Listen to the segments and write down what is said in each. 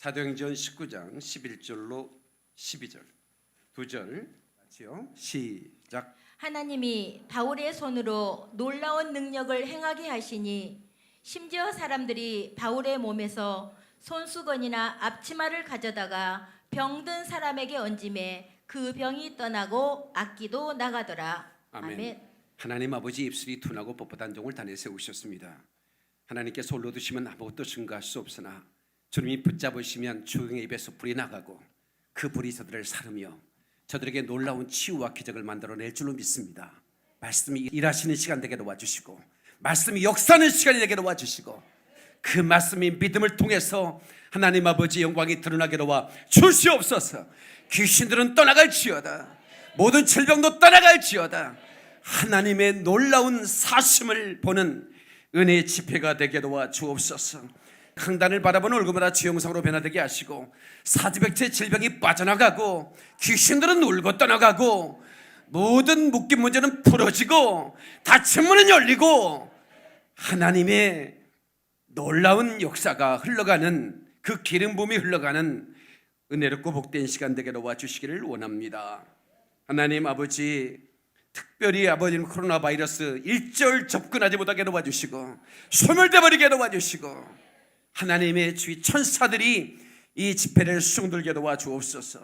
사도행전 19장 11절로 12절 두 절 같이요. 시작. 하나님이 바울의 손으로 놀라운 능력을 행하게 하시니 심지어 사람들이 바울의 몸에서 손수건이나 앞치마를 가져다가 병든 사람에게 얹음에 그 병이 떠나고 악기도 나가더라. 아멘. 하나님 아버지 입술이 둔하고 뻣뻣한 종을 단에 세우셨습니다. 하나님께서 홀로 두시면 아무것도 증거할 수 없으나 주님이 붙잡으시면 주의 입에서 불이 나가고 그 불이 저들을 사르며 저들에게 놀라운 치유와 기적을 만들어낼 줄로 믿습니다. 말씀이 일하시는 시간 되게 도와주시고 말씀이 역사하는 시간이 되게 도와주시고 그 말씀이 믿음을 통해서 하나님 아버지 영광이 드러나게 도와 주시옵소서. 귀신들은 떠나갈지어다. 모든 질병도 떠나갈지어다. 하나님의 놀라운 사심을 보는 은혜의 집회가 되게 도와 주옵소서. 강단을 바라보는 얼굴마다 지형상으로 변화되게 하시고 사지백체 질병이 빠져나가고 귀신들은 울고 떠나가고 모든 묶인 문제는 풀어지고 닫힌 문은 열리고 하나님의 놀라운 역사가 흘러가는 그 기름 부음이 흘러가는 은혜롭고 복된 시간 되게 도와주시기를 원합니다. 하나님 아버지, 특별히 아버지는 코로나 바이러스 일절 접근하지 못하게 도와주시고 소멸돼 버리게 도와주시고 하나님의 주위 천사들이 이 집회를 수종들게 도와주옵소서.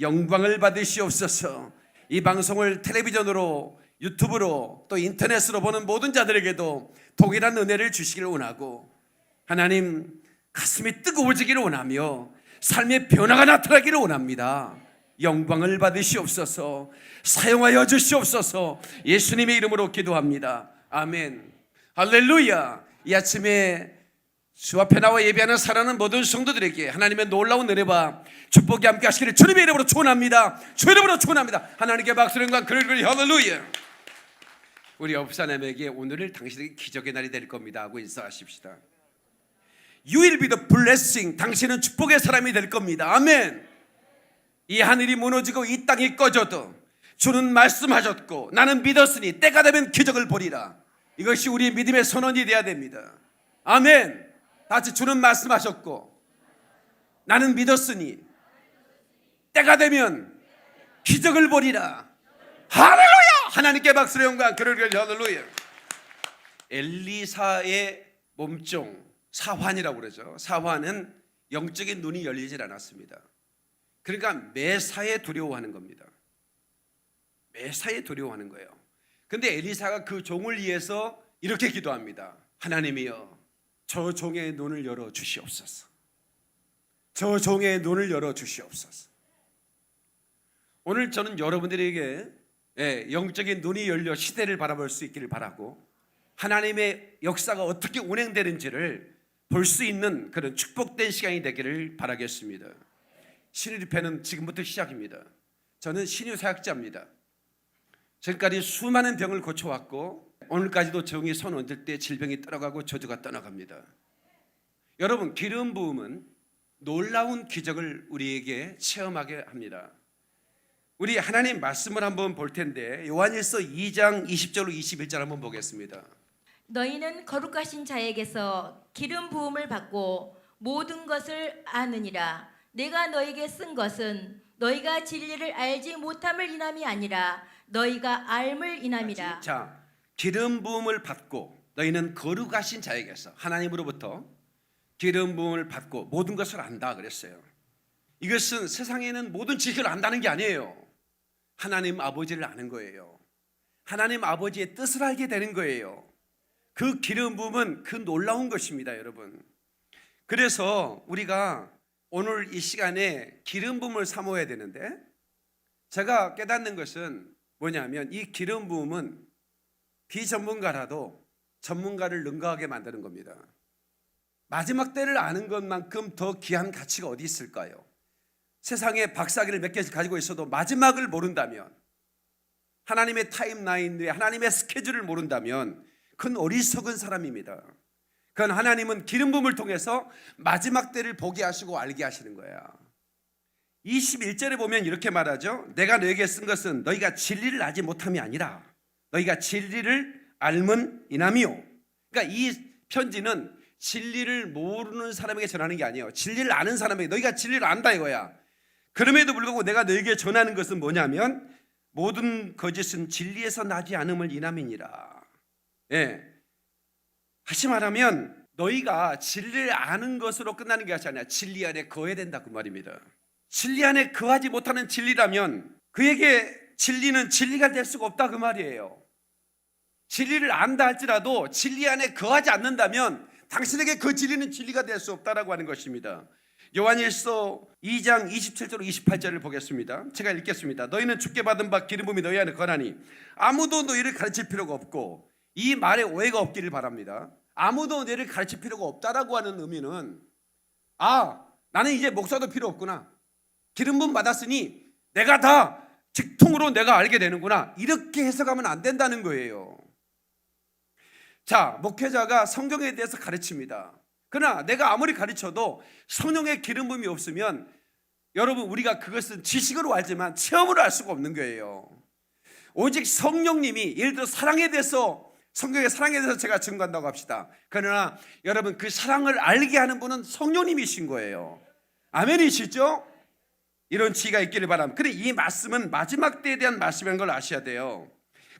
영광을 받으시옵소서. 이 방송을 텔레비전으로 유튜브로 또 인터넷으로 보는 모든 자들에게도 동일한 은혜를 주시기를 원하고 하나님 가슴이 뜨거워지기를 원하며 삶의 변화가 나타나기를 원합니다. 영광을 받으시옵소서. 사용하여 주시옵소서. 예수님의 이름으로 기도합니다. 아멘. 할렐루야. 이 아침에 주 앞에 나와 예배하는 사랑하는 모든 성도들에게 하나님의 놀라운 은혜와 축복이 함께 하시기를 주님의 이름으로 축원합니다. 주 이름으로 축원합니다. 하나님께 박수를 영광 그를 할렐루야. 우리 업사님에게 오늘을 당신에게 기적의 날이 될 겁니다 하고 인사하십시다. You will be the blessing. 당신은 축복의 사람이 될 겁니다. 아멘. 이 하늘이 무너지고 이 땅이 꺼져도 주는 말씀하셨고 나는 믿었으니 때가 되면 기적을 보리라. 이것이 우리 믿음의 선언이 되어야 됩니다. 아멘. 다시 주는 말씀하셨고 나는 믿었으니 때가 되면 기적을 보리라. 할렐루야. 하나님께 박수로 영광 그를 할렐루야. 엘리사의 몸종 사환이라고 그러죠. 사환은 영적인 눈이 열리질 않았습니다. 그러니까 매사에 두려워하는 겁니다. 매사에 두려워하는 거예요. 근데 엘리사가 그 종을 위해서 이렇게 기도합니다. 하나님이여 저 종의 눈을 열어 주시옵소서. 저 종의 눈을 열어 주시옵소서. 오늘 저는 여러분들에게 영적인 눈이 열려 시대를 바라볼 수 있기를 바라고 하나님의 역사가 어떻게 운행되는지를 볼 수 있는 그런 축복된 시간이 되기를 바라겠습니다. 신유집회는 지금부터 시작입니다. 저는 신유사역자입니다. 지금까지 수많은 병을 고쳐왔고 오늘까지도 정의 손 얹을 때 질병이 떠나가고 저주가 떠나갑니다. 여러분, 기름 부음은 놀라운 기적을 우리에게 체험하게 합니다. 우리 하나님 말씀을 한번 볼 텐데 요한일서 2장 20절로 21절 한번 보겠습니다. 너희는 거룩하신 자에게서 기름 부음을 받고 모든 것을 아느니라. 내가 너에게 쓴 것은 너희가 진리를 알지 못함을 인함이 아니라 너희가 알을 인함이라. 자, 기름 부음을 받고 너희는 거룩하신 자에게서 하나님으로부터 기름 부음을 받고 모든 것을 안다 그랬어요. 이것은 세상에는 모든 지식을 안다는 게 아니에요. 하나님 아버지를 아는 거예요. 하나님 아버지의 뜻을 알게 되는 거예요. 그 기름 부음은 그 놀라운 것입니다, 여러분. 그래서 우리가 오늘 이 시간에 기름 부음을 사모해야 되는데 제가 깨닫는 것은 뭐냐면 이 기름 부음은 비전문가라도 전문가를 능가하게 만드는 겁니다. 마지막 때를 아는 것만큼 더 귀한 가치가 어디 있을까요? 세상에 박사학위를 몇 개씩 가지고 있어도 마지막을 모른다면, 하나님의 타임라인에 하나님의 스케줄을 모른다면 그건 어리석은 사람입니다. 그건 하나님은 기름 부음을 통해서 마지막 때를 보게 하시고 알게 하시는 거야. 21절에 보면 이렇게 말하죠. 내가 너에게 쓴 것은 너희가 진리를 알지 못함이 아니라 너희가 진리를 알면 이남이요. 그러니까 이 편지는 진리를 모르는 사람에게 전하는 게 아니에요. 진리를 아는 사람에게, 너희가 진리를 안다 이거야. 그럼에도 불구하고 내가 너희에게 전하는 것은 뭐냐면 모든 거짓은 진리에서 나지 않음을 인함이니라. 예. 다시 말하면 너희가 진리를 아는 것으로 끝나는 게 아니라 진리 안에 거해야 된다 그 말입니다. 진리 안에 거하지 못하는 진리라면 그에게 진리는 진리가 될 수가 없다 그 말이에요. 진리를 안다 할지라도 진리 안에 거하지 않는다면 당신에게 그 진리는 진리가 될 수 없다라고 하는 것입니다. 요한일서 2장 27절 28절을 보겠습니다. 제가 읽겠습니다. 너희는 주께 받은 바 기름 부음이 너희 안에 거하니 아무도 너희를 가르칠 필요가 없고, 이 말에 오해가 없기를 바랍니다. 아무도 너희를 가르칠 필요가 없다라고 하는 의미는 나는 이제 목사도 필요 없구나, 기름 부음 받았으니 내가 다 직통으로 내가 알게 되는구나, 이렇게 해석하면 안 된다는 거예요. 자, 목회자가 성경에 대해서 가르칩니다. 그러나 내가 아무리 가르쳐도 성령의 기름 부음이 없으면 여러분 우리가 그것은 지식으로 알지만 체험으로 알 수가 없는 거예요. 오직 성령님이, 예를 들어 사랑에 대해서, 성경의 사랑에 대해서 제가 증거한다고 합시다. 그러나 여러분 그 사랑을 알게 하는 분은 성령님이신 거예요. 아멘이시죠? 이런 지혜가 있기를 바랍니다. 그런데 이 말씀은 마지막 때에 대한 말씀인 걸 아셔야 돼요.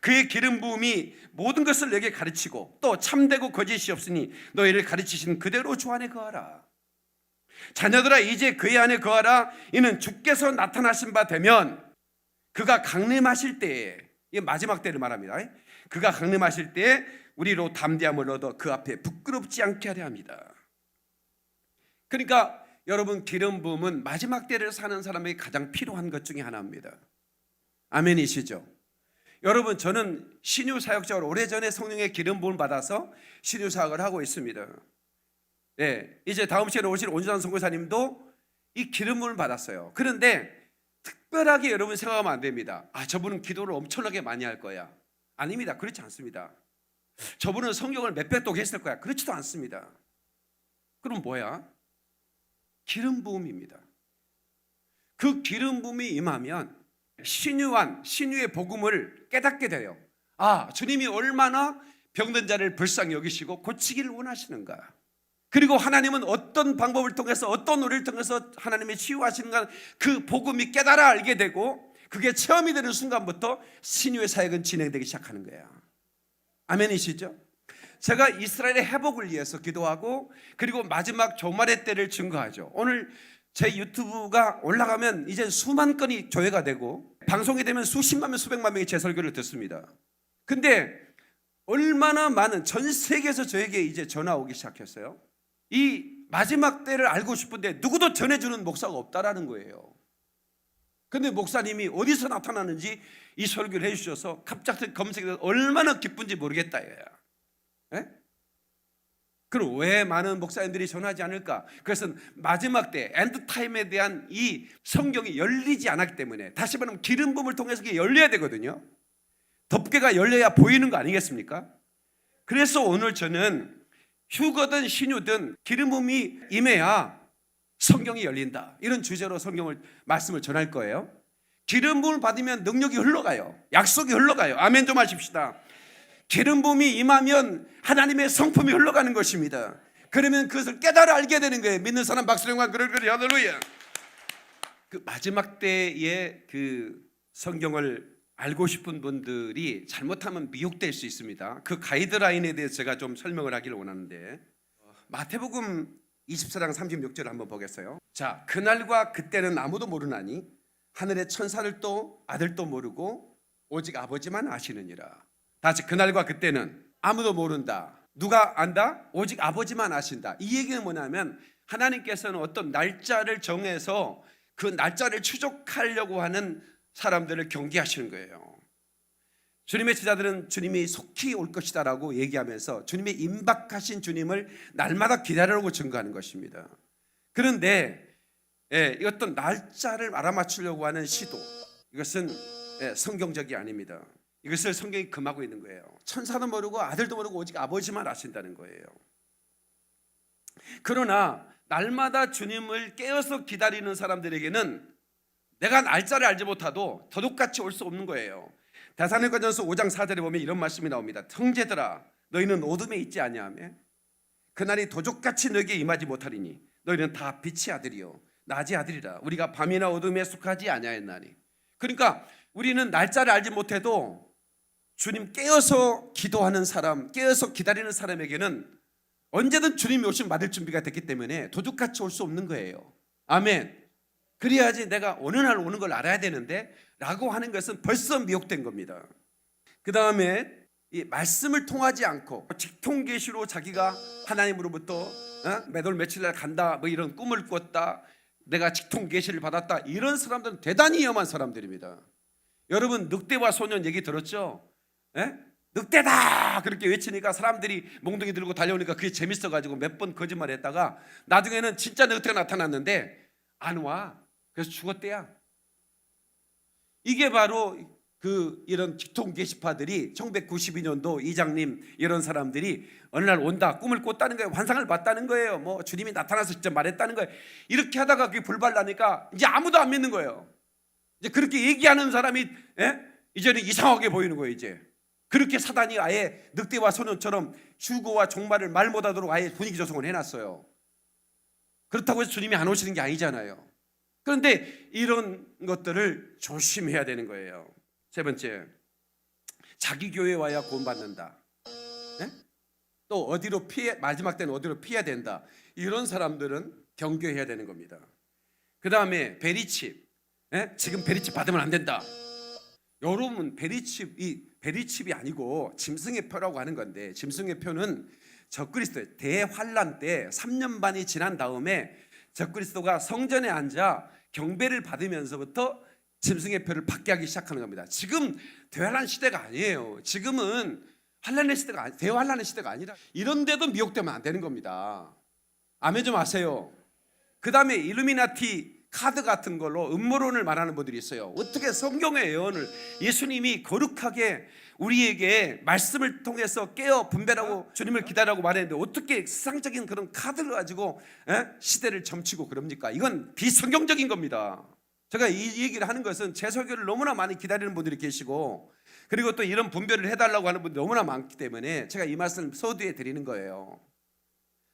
그의 기름 부음이 모든 것을 내게 가르치고 또 참되고 거짓이 없으니 너희를 가르치신 그대로 주 안에 거하라. 자녀들아 이제 그의 안에 거하라. 이는 주께서 나타나신 바 되면 그가 강림하실 때에, 이 마지막 때를 말합니다. 그가 강림하실 때에 우리로 담대함을 얻어 그 앞에 부끄럽지 않게 하려 합니다. 그러니까 여러분 기름 부음은 마지막 때를 사는 사람에게 가장 필요한 것 중에 하나입니다. 아멘이시죠? 여러분 저는 신유 사역자로 오래전에 성령의 기름 부음을 받아서 신유 사역을 하고 있습니다. 네, 이제 다음 시간에 오실 온전한 선교사님도 이 기름 부음을 받았어요. 그런데 특별하게 여러분 생각하면 안 됩니다. 저분은 기도를 엄청나게 많이 할 거야. 아닙니다. 그렇지 않습니다. 저분은 성경을 몇백 독 했을 거야. 그렇지도 않습니다. 그럼 뭐야? 기름 부음입니다. 그 기름 부음이 임하면 신유의 복음을 깨닫게 돼요. 주님이 얼마나 병든 자를 불쌍히 여기시고 고치기를 원하시는가, 그리고 하나님은 어떤 방법을 통해서, 어떤 노래를 통해서 하나님이 치유하시는가, 그 복음이 깨달아 알게 되고 그게 체험이 되는 순간부터 신유의 사역은 진행되기 시작하는 거예요. 아멘이시죠? 제가 이스라엘의 회복을 위해서 기도하고 그리고 마지막 종말의 때를 증거하죠. 오늘 제 유튜브가 올라가면 이제 수만 건이 조회가 되고 방송이 되면 수십만 명, 수백만 명이 제 설교를 듣습니다. 근데 얼마나 많은, 전 세계에서 저에게 이제 전화 오기 시작했어요. 이 마지막 때를 알고 싶은데 누구도 전해주는 목사가 없다라는 거예요. 근데 목사님이 어디서 나타나는지 이 설교를 해주셔서 갑자기 검색해서 얼마나 기쁜지 모르겠다 이거야. 그럼 왜 많은 목사님들이 전하지 않을까? 그것은 마지막 때 엔드타임에 대한 이 성경이 열리지 않았기 때문에, 다시 말하면 기름 부음을 통해서 그게 열려야 되거든요. 덮개가 열려야 보이는 거 아니겠습니까? 그래서 오늘 저는 휴거든 신유든 기름 부음이 임해야 성경이 열린다, 이런 주제로 말씀을 전할 거예요. 기름 부음을 받으면 능력이 흘러가요. 약속이 흘러가요. 아멘 좀 하십시다. 기름 부음이 임하면 하나님의 성품이 흘러가는 것입니다. 그러면 그것을 깨달아 알게 되는 거예요. 믿는 사람 박수령과 그러그러 할렐루야. 그 마지막 때의 그 성경을 알고 싶은 분들이 잘못하면 미혹될 수 있습니다. 그 가이드라인에 대해서 제가 좀 설명을 하기를 원하는데, 마태복음 24장 36절을 한번 보겠어요. 자, 그날과 그때는 아무도 모르나니 하늘의 천사들도 아들도 모르고 오직 아버지만 아시느니라. 다시, 그날과 그때는 아무도 모른다. 누가 안다? 오직 아버지만 아신다. 이 얘기는 뭐냐면 하나님께서는 어떤 날짜를 정해서 그 날짜를 추적하려고 하는 사람들을 경계하시는 거예요. 주님의 제자들은 주님이 속히 올 것이다라고 얘기하면서 주님의 임박하신 주님을 날마다 기다리라고 증거하는 것입니다. 그런데 어떤 날짜를 알아맞추려고 하는 시도, 이것은 성경적이 아닙니다. 이것을 성경이 금하고 있는 거예요. 천사도 모르고 아들도 모르고 오직 아버지만 아신다는 거예요. 그러나 날마다 주님을 깨어서 기다리는 사람들에게는 내가 날짜를 알지 못하도 도둑같이 올 수 없는 거예요. 데살로니가전서 5장 4절에 보면 이런 말씀이 나옵니다. 형제들아, 너희는 어둠에 있지 아니하며 그날이 도적같이 너에게 임하지 못하리니 너희는 다 빛의 아들이요 낮의 아들이라. 우리가 밤이나 어둠에 속하지 아니하였나니. 그러니까 우리는 날짜를 알지 못해도 주님 깨어서 기도하는 사람, 깨어서 기다리는 사람에게는 언제든 주님이 오시면 맞을 준비가 됐기 때문에 도둑같이 올 수 없는 거예요. 아멘. 그래야지 내가 어느 날 오는 걸 알아야 되는데 라고 하는 것은 벌써 미혹된 겁니다. 그 다음에 이 말씀을 통하지 않고 직통계시로 자기가 하나님으로부터 매달 며칠 날 간다 뭐 이런 꿈을 꿨다, 내가 직통계시를 받았다, 이런 사람들은 대단히 위험한 사람들입니다. 여러분 늑대와 소년 얘기 들었죠? 늑대다 그렇게 외치니까 사람들이 몽둥이 들고 달려오니까 그게 재밌어가지고 몇 번 거짓말했다가 나중에는 진짜 늑대가 나타났는데 안 와. 그래서 죽었대야. 이게 바로 이런 직통 계시파들이 1992년도 이장님 이런 사람들이 어느 날 온다, 꿈을 꿨다는 거예요. 환상을 봤다는 거예요. 뭐 주님이 나타나서 직접 말했다는 거예요. 이렇게 하다가 그게 불발나니까 이제 아무도 안 믿는 거예요. 이제 그렇게 얘기하는 사람이 이제는 이상하게 보이는 거예요. 이제 그렇게 사단이 아예 늑대와 소년처럼 주고와 종말을 말 못하도록 아예 분위기 조성을 해놨어요. 그렇다고 해서 주님이 안 오시는 게 아니잖아요. 그런데 이런 것들을 조심해야 되는 거예요. 세 번째, 자기 교회 와야 구원받는다. 또 어디로 마지막 때는 어디로 피해야 된다. 이런 사람들은 경계해야 되는 겁니다. 그 다음에 베리칩. 지금 베리칩 받으면 안 된다. 여러분 베리칩이 아니고 짐승의 표라고 하는 건데, 짐승의 표는 적그리스도 대환란 때 3년 반이 지난 다음에 적그리스도가 성전에 앉아 경배를 받으면서부터 짐승의 표를 받게 하기 시작하는 겁니다. 지금 대환란 시대가 아니에요. 지금은 환란의 시대가 대환란의 시대가 아니라 이런 데도 미혹되면 안 되는 겁니다. 아멘 좀 하세요. 그 다음에 일루미나티 카드 같은 걸로 음모론을 말하는 분들이 있어요. 어떻게 성경의 예언을 예수님이 거룩하게 우리에게 말씀을 통해서 깨어 분별하고 주님을 기다리라고 말했는데 어떻게 세상적인 그런 카드를 가지고 시대를 점치고 그럽니까? 이건 비성경적인 겁니다. 제가 이 얘기를 하는 것은 제 설교를 너무나 많이 기다리는 분들이 계시고, 그리고 또 이런 분별을 해달라고 하는 분들이 너무나 많기 때문에 제가 이 말씀을 서두에 드리는 거예요.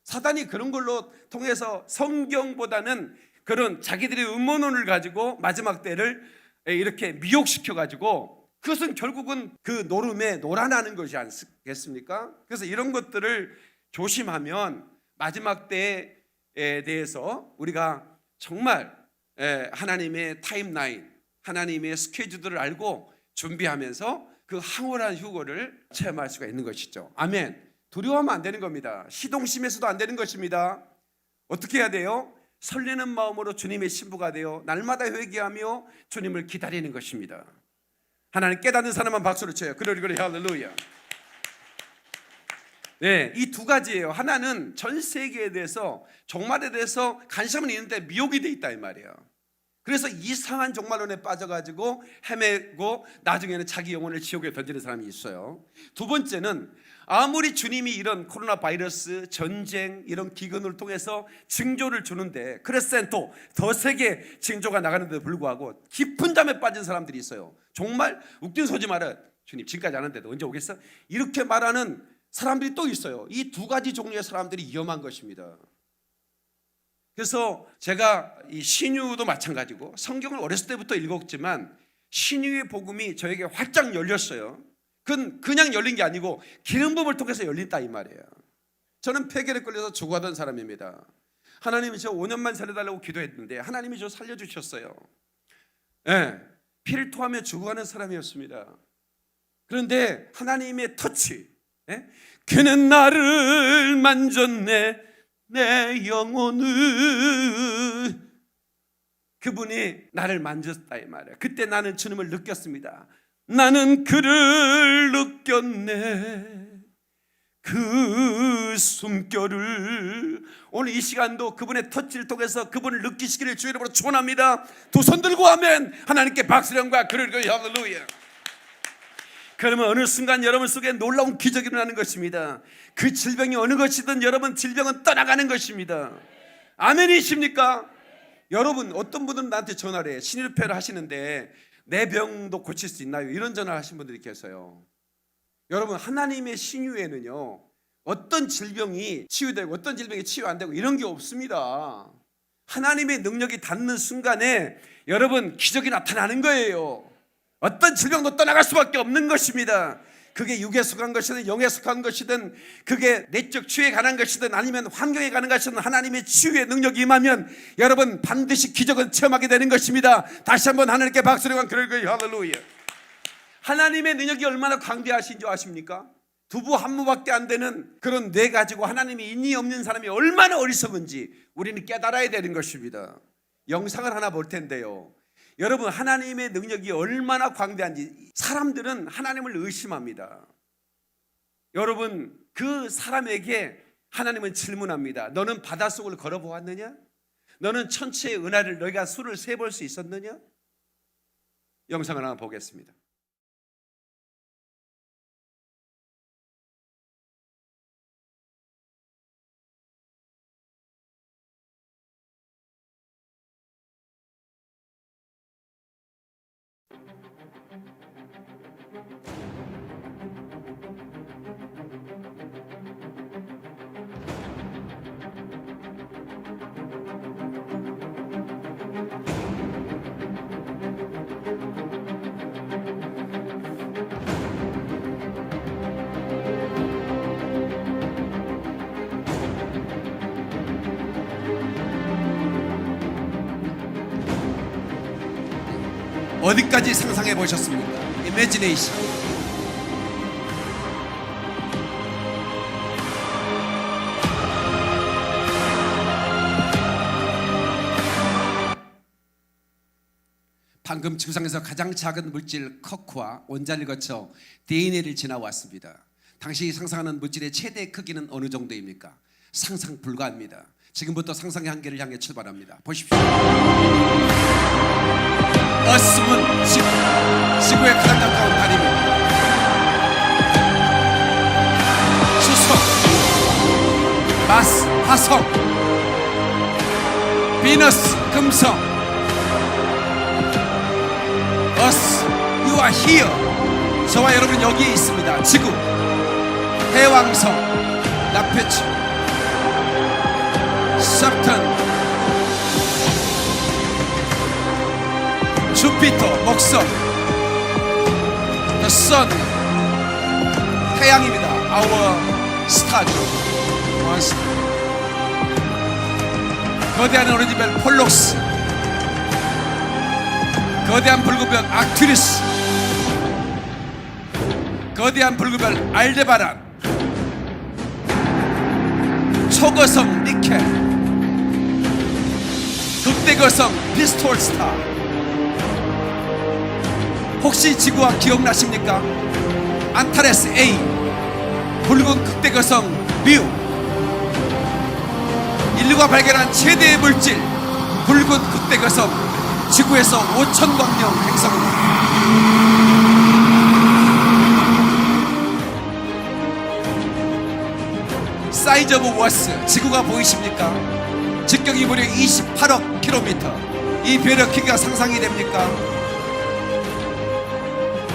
사단이 그런 걸로 통해서 성경보다는 그런 자기들의 음모론을 가지고 마지막 때를 이렇게 미혹시켜가지고 그것은 결국은 그 노름에 놀아나는 것이 아니겠습니까? 그래서 이런 것들을 조심하면 마지막 때에 대해서 우리가 정말 하나님의 타임라인, 하나님의 스케줄들을 알고 준비하면서 그 황홀한 휴거를 체험할 수가 있는 것이죠. 아멘. 두려워하면 안 되는 겁니다. 시동심에서도 안 되는 것입니다. 어떻게 해야 돼요? 설레는 마음으로 주님의 신부가 되어 날마다 회개하며 주님을 기다리는 것입니다. 하나님 깨닫는 사람만 박수를 쳐요. 그래 할렐루야. 네, 이 두 가지예요. 하나는 전 세계에 대해서 종말에 대해서 관심은 있는데 미혹이 돼 있다 이 말이에요. 그래서 이상한 종말론에 빠져가지고 헤매고 나중에는 자기 영혼을 지옥에 던지는 사람이 있어요. 두 번째는 아무리 주님이 이런 코로나 바이러스, 전쟁 이런 기근을 통해서 징조를 주는데 크레센토 더 세게 징조가 나가는데도 불구하고 깊은 잠에 빠진 사람들이 있어요. 정말 웃긴 소지 말아. 주님 지금까지 안 하는데도 언제 오겠어? 이렇게 말하는 사람들이 또 있어요. 이 두 가지 종류의 사람들이 위험한 것입니다. 그래서 제가 이 신유도 마찬가지고 성경을 어렸을 때부터 읽었지만 신유의 복음이 저에게 활짝 열렸어요. 그건 그냥 열린 게 아니고 기름 부음을 통해서 열린다 이 말이에요. 저는 폐결에 걸려서 죽어가던 사람입니다. 하나님이 저 5년만 살려달라고 기도했는데 하나님이 저 살려주셨어요. 피를 토하며 죽어가는 사람이었습니다. 그런데 하나님의 터치, 그는 나를 만졌네 내 영혼을, 그분이 나를 만졌다 이 말이에요. 그때 나는 주님을 느꼈습니다. 나는 그를 느꼈네 그 숨결을. 오늘 이 시간도 그분의 터치를 통해서 그분을 느끼시기를 주의 이름으로 축원합니다. 두 손 들고 아멘. 하나님께 박수령과 그를 할렐루야. 그러면 어느 순간 여러분 속에 놀라운 기적이 일어나는 것입니다. 그 질병이 어느 것이든 여러분 질병은 떠나가는 것입니다. 아멘이십니까? 여러분 어떤 분들은 나한테 전화를 해. 신유패를 하시는데 내 병도 고칠 수 있나요? 이런 전화를 하신 분들이 계세요. 여러분 하나님의 신유에는요 어떤 질병이 치유되고 어떤 질병이 치유 안 되고 이런 게 없습니다. 하나님의 능력이 닿는 순간에 여러분 기적이 나타나는 거예요. 어떤 질병도 떠나갈 수밖에 없는 것입니다. 그게 육에 속한 것이든 영에 속한 것이든 그게 내적 치유에 관한 것이든 아니면 환경에 관한 것이든 하나님의 치유의 능력이 임하면 여러분 반드시 기적은 체험하게 되는 것입니다. 다시 한번 하나님께 박수를 한 그럴 거예요. 할렐루야. 하나님의 능력이 얼마나 광대하신 줄 아십니까? 두부 한 무밖에 안 되는 그런 뇌 가지고 하나님이 있니 없는 사람이 얼마나 어리석은지 우리는 깨달아야 되는 것입니다. 영상을 하나 볼 텐데요. 여러분 하나님의 능력이 얼마나 광대한지 사람들은 하나님을 의심합니다. 여러분 그 사람에게 하나님은 질문합니다. 너는 바닷속을 걸어보았느냐? 너는 천체의 은하를 너희가 수를 세볼 수 있었느냐? 영상을 하나 보겠습니다. 어디까지 상상해 보셨습니까? 이미지네이션. 방금 지구상에서 가장 작은 물질 커크와 원자를 거쳐 DNA를 지나왔습니다. 당시 상상하는 물질의 최대 크기는 어느 정도입니까? 상상 불가합니다. 지금부터 상상의 한계를 향해 출발합니다. 보십시오. 어스문 지구의 가장 가까운 달입니다. 수석, 마스, 화성, 비너스, 금성. 어스, you are here. 저와 여러분 여기에 있습니다. 지구, 해왕성, 라페츠, 서튼, 주피터, 목성, the sun, 태양입니다. our stars. 거대한 오렌지별 폴록스, 거대한 붉은별 악튜리스, 거대한 붉은별 알데바란, 초거성 니켈, 극대거성 피스톨스타. 혹시 지구와 기억나십니까? 안타레스 A, 붉은 극대거성 뮤. 인류가 발견한 최대의 물질 붉은 극대거성, 지구에서 5,000광년 행성입니다. 사이즈 오브 워스, 지구가 보이십니까? 직경이 무려 28억 킬로미터. 이 별의 크기가 상상이 됩니까?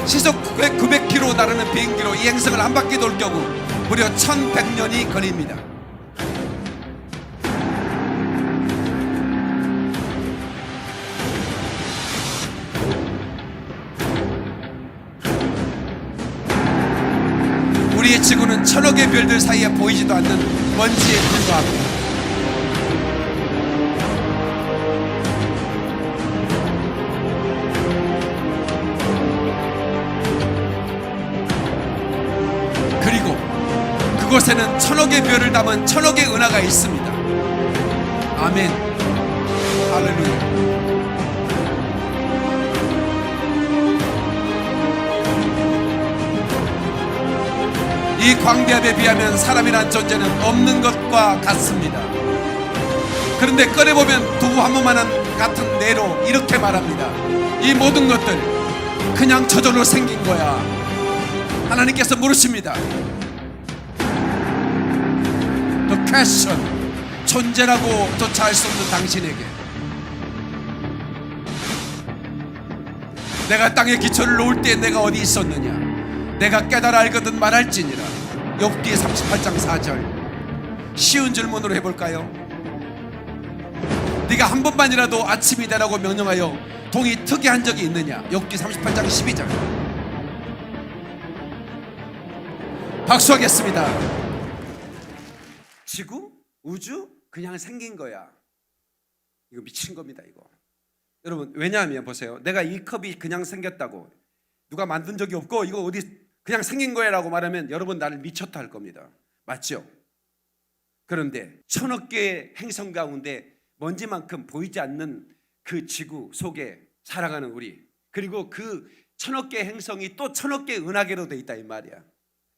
시속 900km 나르는 비행기로 이 행성을 한 바퀴 돌 경우 무려 1100년이 걸립니다. 우리의 지구는 천억의 별들 사이에 보이지도 않는 먼지에 불과합니다. 그리고 그곳에는 천억의 별을 담은 천억의 은하가 있습니다. 아멘. 할렐루야. 이 광대함에 비하면 사람이란 존재는 없는 것과 같습니다. 그런데 꺼내보면 두부 한 모만한 같은 뇌로 이렇게 말합니다. 이 모든 것들 그냥 저절로 생긴 거야. 하나님께서 물으십니다. The question, 존재라고 조차 알 수 없는 당신에게 내가 땅에 기초를 놓을 때 내가 어디 있었느냐? 내가 깨달아 알거든 말할지니라. 욥기 38장 4절 쉬운 질문으로 해볼까요? 네가 한 번만이라도 아침이 되라고 명령하여 동이 트게 한 적이 있느냐? 욥기 38장 12절. 박수하겠습니다. 지구? 우주? 그냥 생긴 거야. 이거 미친 겁니다 이거. 여러분, 왜냐하면 보세요, 내가 이 컵이 그냥 생겼다고, 누가 만든 적이 없고 이거 어디 그냥 생긴 거야 라고 말하면 여러분 나를 미쳤다 할 겁니다. 맞죠? 그런데 1000억 개의 행성 가운데 먼지만큼 보이지 않는 그 지구 속에 살아가는 우리, 그리고 그 1000억 개의 행성이 또 1000억 개의 은하계로 돼 있다 이 말이야.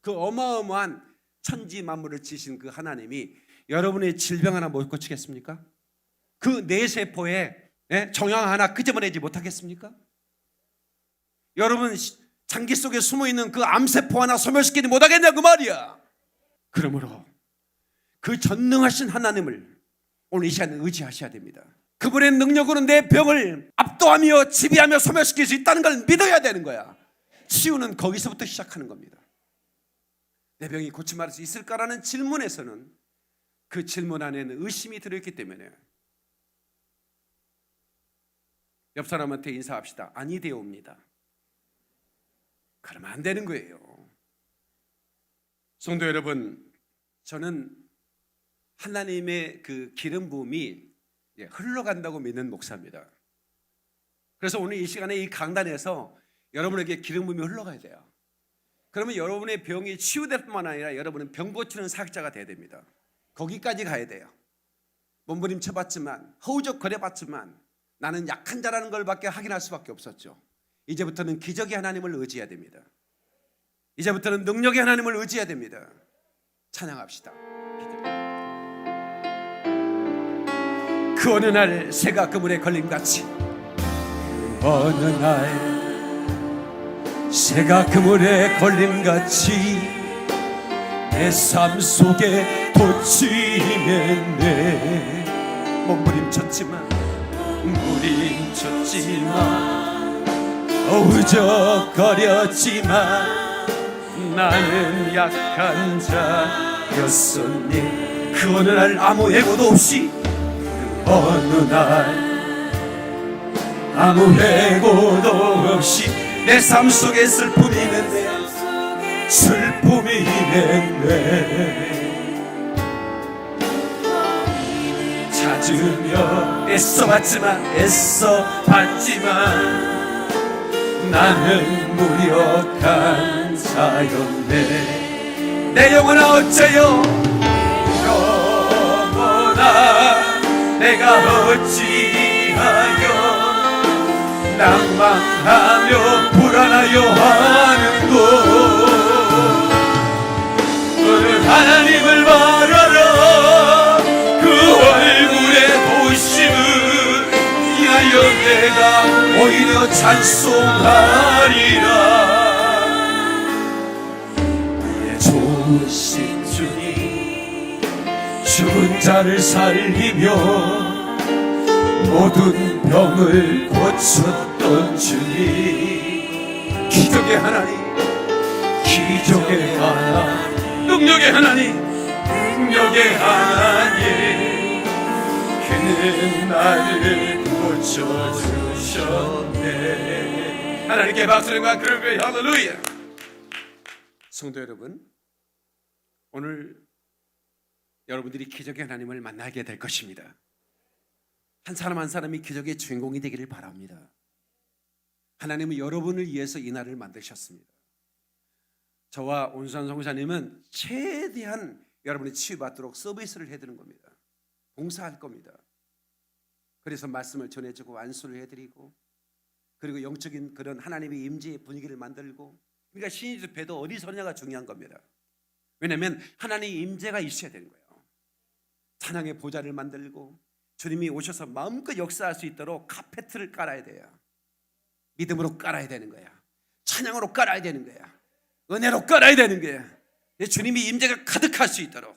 그 어마어마한 천지 만물을 지으신 그 하나님이 여러분의 질병 하나 못 고치겠습니까? 그 뇌세포에 정형 하나 끄집어내지 못하겠습니까? 여러분 장기 속에 숨어있는 그 암세포 하나 소멸시키지 못하겠냐 그 말이야. 그러므로 그 전능하신 하나님을 오늘 이 시간에 의지하셔야 됩니다. 그분의 능력으로 내 병을 압도하며 지배하며 소멸시킬 수 있다는 걸 믿어야 되는 거야. 치유는 거기서부터 시작하는 겁니다. 내 병이 고침받을 수 있을까라는 질문에서는 그 질문 안에는 의심이 들어있기 때문에 옆 사람한테 인사합시다. 아니 되옵니다. 그러면 안 되는 거예요. 성도 여러분, 저는 하나님의 그 기름 부음이 흘러간다고 믿는 목사입니다. 그래서 오늘 이 시간에 이 강단에서 여러분에게 기름 부음이 흘러가야 돼요. 그러면 여러분의 병이 치유될 뿐만 아니라 여러분은 병 고치는 사역자가 돼야 됩니다. 거기까지 가야 돼요. 몸부림쳐봤지만, 허우적거려봤지만 나는 약한 자라는 걸 밖에 확인할 수밖에 없었죠. 이제부터는 기적의 하나님을 의지해야 됩니다. 이제부터는 능력의 하나님을 의지해야 됩니다. 찬양합시다. 그 어느 날 새가 그물에 걸림같이, 어느 날 새가 그물에 걸림같이 내 삶 속에 돋치겠네. 몸부림쳤지만 어우적거렸지만 나는 약한 자였었니. 그 어느 날 아무 예고도 없이, 그 어느 날 아무 예고도 없이 내 삶 속에 슬픔이 있는데, 슬픔이 있는데 찾으며 애써봤지만 나는 무력한 자였네. 내 영혼아 어째요, 영혼아 내가 어찌하여 낭망하며 불안하여 하는고. 오늘 하나님을 바라라. 그 얼굴의 보심을 인하여 내가 오히려 찬송하리라. 내 좋으신 주님, 죽은 자를 살리며 모든 병을 고쳤던 주님, 기적의 하나님, 기적의 하나님, 능력의 하나님, 능력의 하나님, 그는 나를 고쳐주셨네. 하나님께 박수와 그를 할렐루야. 성도 여러분, 오늘 여러분들이 기적의 하나님을 만나게 될 것입니다. 한 사람 한 사람이 기적의 주인공이 되기를 바랍니다. 하나님은 여러분을 위해서 이 날을 만드셨습니다. 저와 온수환 성사님은 최대한 여러분이 치유받도록 서비스를 해드리는 겁니다. 봉사할 겁니다. 그래서 말씀을 전해주고 안수를 해드리고, 그리고 영적인 그런 하나님의 임재의 분위기를 만들고, 그러니까 신의 집회도 어디서냐가 중요한 겁니다. 왜냐하면 하나님의 임재가 있어야 되는 거예요. 찬양의 보좌를 만들고 주님이 오셔서 마음껏 역사할 수 있도록 카페트를 깔아야 돼요. 믿음으로 깔아야 되는 거야. 찬양으로 깔아야 되는 거야. 은혜로 깔아야 되는 거야. 주님이 임재가 가득할 수 있도록.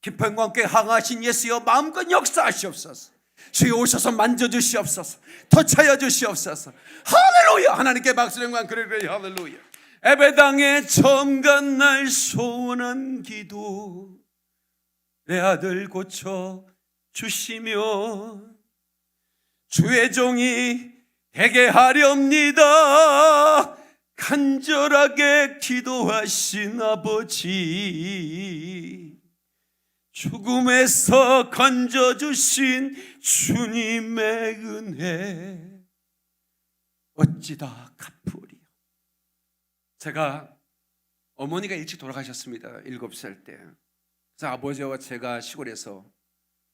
기쁨과 함께 항하신 예수여 마음껏 역사하시옵소서. 주여 오셔서 만져주시옵소서. 터쳐여 주시옵소서. 할렐루야. 하나님께 박수령과 그레그레 할렐루야. 예배당에 처음 간 날 소원한 기도, 내 아들 고쳐 주시며 주의 종이 되게 하렵니다. 간절하게 기도하신 아버지, 죽음에서 건져주신 주님의 은혜 어찌다 갚으리요. 제가 어머니가 일찍 돌아가셨습니다. 7살 때. 그래서 아버지와 제가 시골에서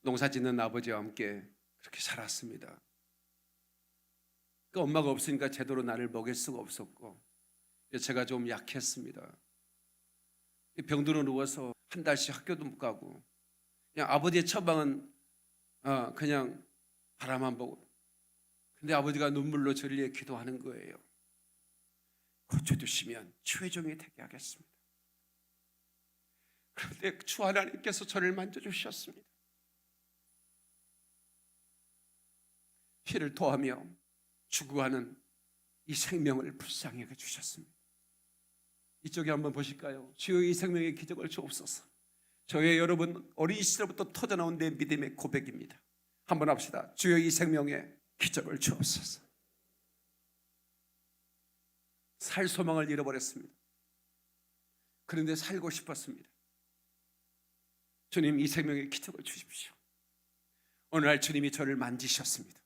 농사 짓는 아버지와 함께 그렇게 살았습니다. 그 엄마가 없으니까 제대로 나를 먹일 수가 없었고, 제가 좀 약했습니다. 병들어 누워서 한 달씩 학교도 못 가고, 그냥 아버지의 처방은 그냥 바라만 보고, 근데 아버지가 눈물로 저를 위해 기도하는 거예요. 고쳐주시면 주의 종이 되게 하겠습니다. 그런데 주 하나님께서 저를 만져주셨습니다. 피를 토하며 죽어가는 이 생명을 불쌍히 여겨 주셨습니다. 이쪽에 한번 보실까요? 주여 이 생명의 기적을 주옵소서. 저의 여러분 어린 시절부터 터져나온 내 믿음의 고백입니다. 한번 합시다. 주여 이 생명의 기적을 주옵소서. 살 소망을 잃어버렸습니다. 그런데 살고 싶었습니다. 주님 이 생명의 기적을 주십시오. 어느 날 주님이 저를 만지셨습니다.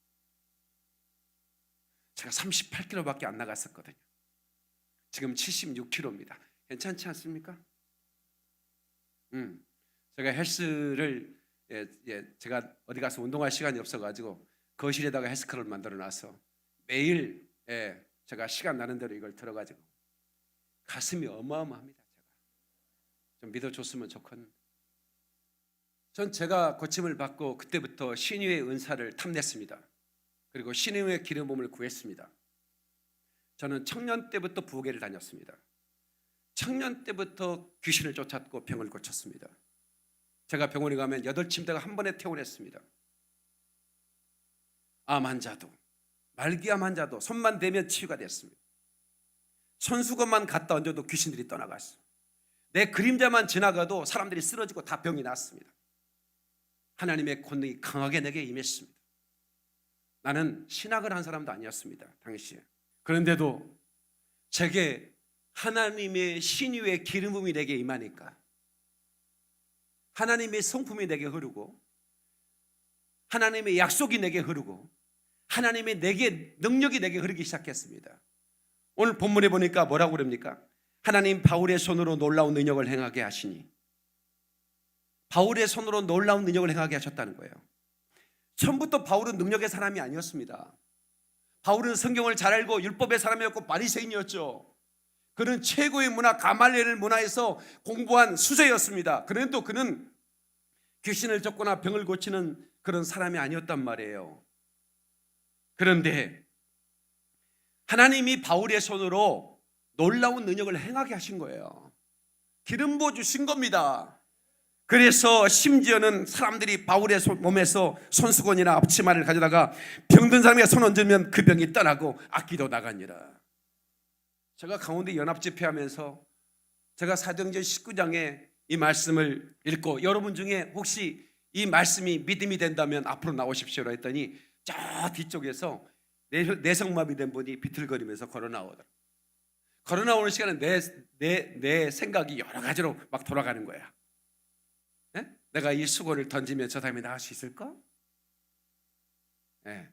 제가 38kg밖에 안 나갔었거든요. 지금 76kg입니다. 괜찮지 않습니까? 제가 헬스를 제가 어디 가서 운동할 시간이 없어가지고 거실에다가 헬스클럽을 만들어놔서 매일 제가 시간 나는 대로 이걸 들어가지고 가슴이 어마어마합니다. 제가 좀 믿어줬으면 좋겠는데, 전 제가 고침을 받고 그때부터 신유의 은사를 탐냈습니다. 그리고 신유의 기름 부음을 구했습니다. 저는 청년 때부터 부교회를 다녔습니다. 청년 때부터 귀신을 쫓았고 병을 고쳤습니다. 제가 병원에 가면 8침대가 한 번에 퇴원했습니다. 암 환자도, 말기암 환자도 손만 대면 치유가 됐습니다. 손수건만 갖다 얹어도 귀신들이 떠나갔어요. 내 그림자만 지나가도 사람들이 쓰러지고 다 병이 났습니다. 하나님의 권능이 강하게 내게 임했습니다. 나는 신학을 한 사람도 아니었습니다, 당시에. 그런데도 제게 하나님의 신유의 기름 부음이 내게 임하니까 하나님의 성품이 내게 흐르고 하나님의 약속이 내게 흐르고 하나님의 내게 능력이 내게 흐르기 시작했습니다. 오늘 본문에 보니까 뭐라고 그럽니까? 하나님 바울의 손으로 놀라운 능력을 행하게 하시니, 바울의 손으로 놀라운 능력을 행하게 하셨다는 거예요. 처음부터 바울은 능력의 사람이 아니었습니다. 바울은 성경을 잘 알고 율법의 사람이었고 바리새인이었죠. 그는 최고의 문화 가말리엘 문화에서 공부한 수재였습니다. 그런데도 그는 귀신을 쫓거나 병을 고치는 그런 사람이 아니었단 말이에요. 그런데 하나님이 바울의 손으로 놀라운 능력을 행하게 하신 거예요. 기름 부어 주신 겁니다. 그래서 심지어는 사람들이 바울의 몸에서 손수건이나 앞치마를 가져다가 병든 사람에게 손 얹으면 그 병이 떠나고 악기도 나가니라. 제가 강원도 연합집회하면서 제가 사도행전 19장에 이 말씀을 읽고, 여러분 중에 혹시 이 말씀이 믿음이 된다면 앞으로 나오십시오라 했더니 저 뒤쪽에서 내성마비 된 분이 비틀거리면서 걸어 나오더라고요. 걸어 나오는 시간에 내 생각이 여러 가지로 막 돌아가는 거야. 네? 내가 이 수건을 던지면 저 사람이 나갈 수 있을까? 네.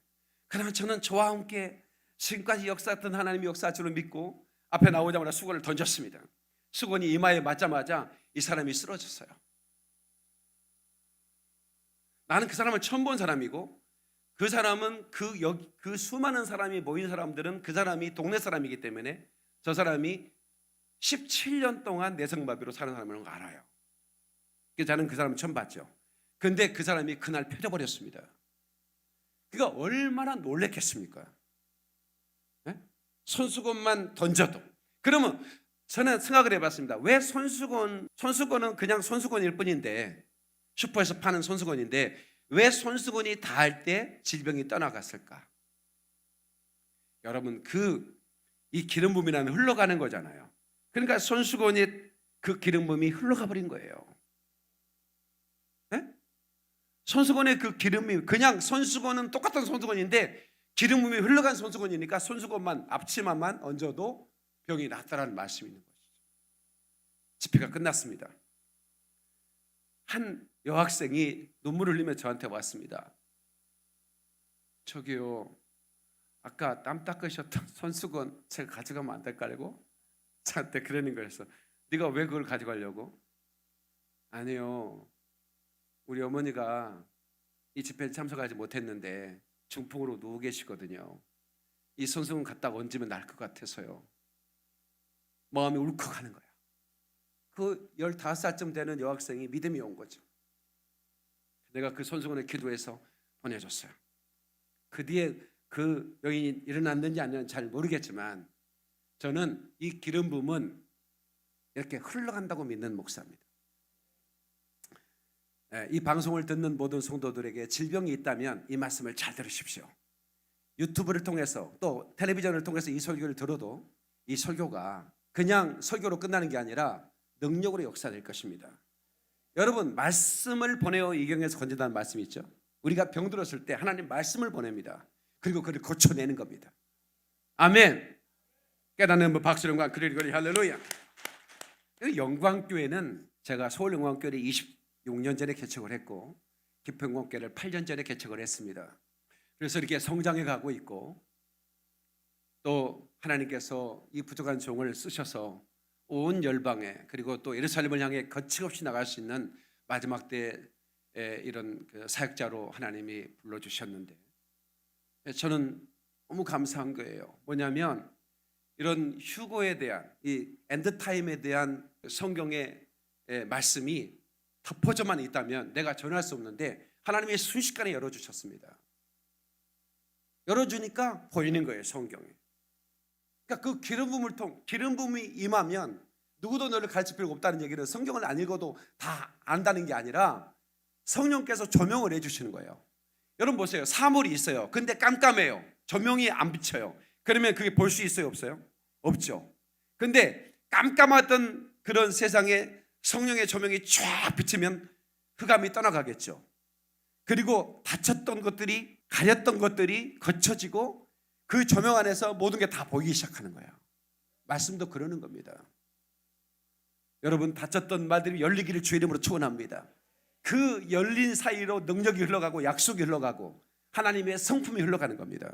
그러나 저는 저와 함께 지금까지 역사했던 하나님의 역사할 줄을 믿고 앞에 나오자마자 수건을 던졌습니다. 수건이 이마에 맞자마자 이 사람이 쓰러졌어요. 나는 그 사람을 처음 본 사람이고, 그 사람은 그 수많은 사람이 모인 사람들은 그 사람이 동네 사람이기 때문에 저 사람이 17년 동안 내성마비로 사는 사람이라는 거 알아요. 그래서 저는 그 사람을 처음 봤죠. 근데 그 사람이 그날 펴져버렸습니다. 그가 얼마나 놀랬겠습니까? 네? 손수건만 던져도. 그러면 저는 생각을 해봤습니다. 왜 손수건은 그냥 손수건일 뿐인데, 슈퍼에서 파는 손수건인데 왜 손수건이 닿을 때 질병이 떠나갔을까? 여러분, 이 기름 부음이라는 흘러가는 거잖아요. 그러니까 손수건에 그 기름 부음이 흘러가 버린 거예요. 네? 손수건의 그 기름이 그냥 손수건은 똑같은 손수건인데 기름 부음이 흘러간 손수건이니까 손수건만 앞치마만 얹어도 병이 낫다라는 말씀이 있는 것이죠. 집회가 끝났습니다. 한 여학생이 눈물을 흘리며 저한테 왔습니다. 저기요, 아까 땀 닦으셨던 손수건 제가 가져가면 안 될까요? 저한테 그러는 거였어. 네가 왜 그걸 가져가려고? 아니요, 우리 어머니가 이 집회에 참석하지 못했는데 중풍으로 누워 계시거든요. 이 손수건 갖다 얹으면 날 것 같아서요. 마음이 울컥하는 거야. 그 15살쯤 되는 여학생이 믿음이 온 거죠. 내가 그 손수건을 기도해서 보내줬어요. 그 뒤에 그 병이 일어났는지 안 일어났는지 잘 모르겠지만 저는 이 기름 부음은 이렇게 흘러간다고 믿는 목사입니다. 이 방송을 듣는 모든 성도들에게 질병이 있다면 이 말씀을 잘 들으십시오. 유튜브를 통해서 또 텔레비전을 통해서 이 설교를 들어도 이 설교가 그냥 설교로 끝나는 게 아니라 능력으로 역사될 것입니다. 여러분, 말씀을 보내어 이경에서 건진다는 말씀이 있죠. 우리가 병들었을 때 하나님 말씀을 보냅니다. 그리고 그를 고쳐내는 겁니다. 아멘. 깨닫는 박수령과 그리고 할렐루야. 영광교회는 제가 서울영광교회를 26년 전에 개척을 했고 기평공교회를 8년 전에 개척을 했습니다. 그래서 이렇게 성장해 가고 있고 또 하나님께서 이 부족한 종을 쓰셔서 온 열방에 그리고 또 예루살렘을 향해 거침없이 나갈 수 있는 마지막 때에 이런 그 사역자로 하나님이 불러주셨는데 저는 너무 감사한 거예요. 뭐냐면 이런 휴거에 대한 이 엔드타임에 대한 성경의 말씀이 덮어져만 있다면 내가 전할 수 없는데 하나님이 순식간에 열어주셨습니다. 열어주니까 보이는 거예요, 성경에. 그러니까 그 기름 부음이 임하면 누구도 너를 가르칠 필요가 없다는 얘기는 성경을 안 읽어도 다 안다는 게 아니라 성령께서 조명을 해주시는 거예요. 여러분 보세요. 사물이 있어요. 근데 깜깜해요. 조명이 안 비쳐요. 그러면 그게 볼 수 있어요, 없어요? 없죠. 근데 깜깜했던 그런 세상에 성령의 조명이 쫙 비치면 흑암이 떠나가겠죠. 그리고 닫혔던 것들이, 가렸던 것들이 거쳐지고 그 조명 안에서 모든 게 다 보이기 시작하는 거예요. 말씀도 그러는 겁니다. 여러분, 닫혔던 말들이 열리기를 주의 이름으로 축원합니다. 그 열린 사이로 능력이 흘러가고 약속이 흘러가고 하나님의 성품이 흘러가는 겁니다.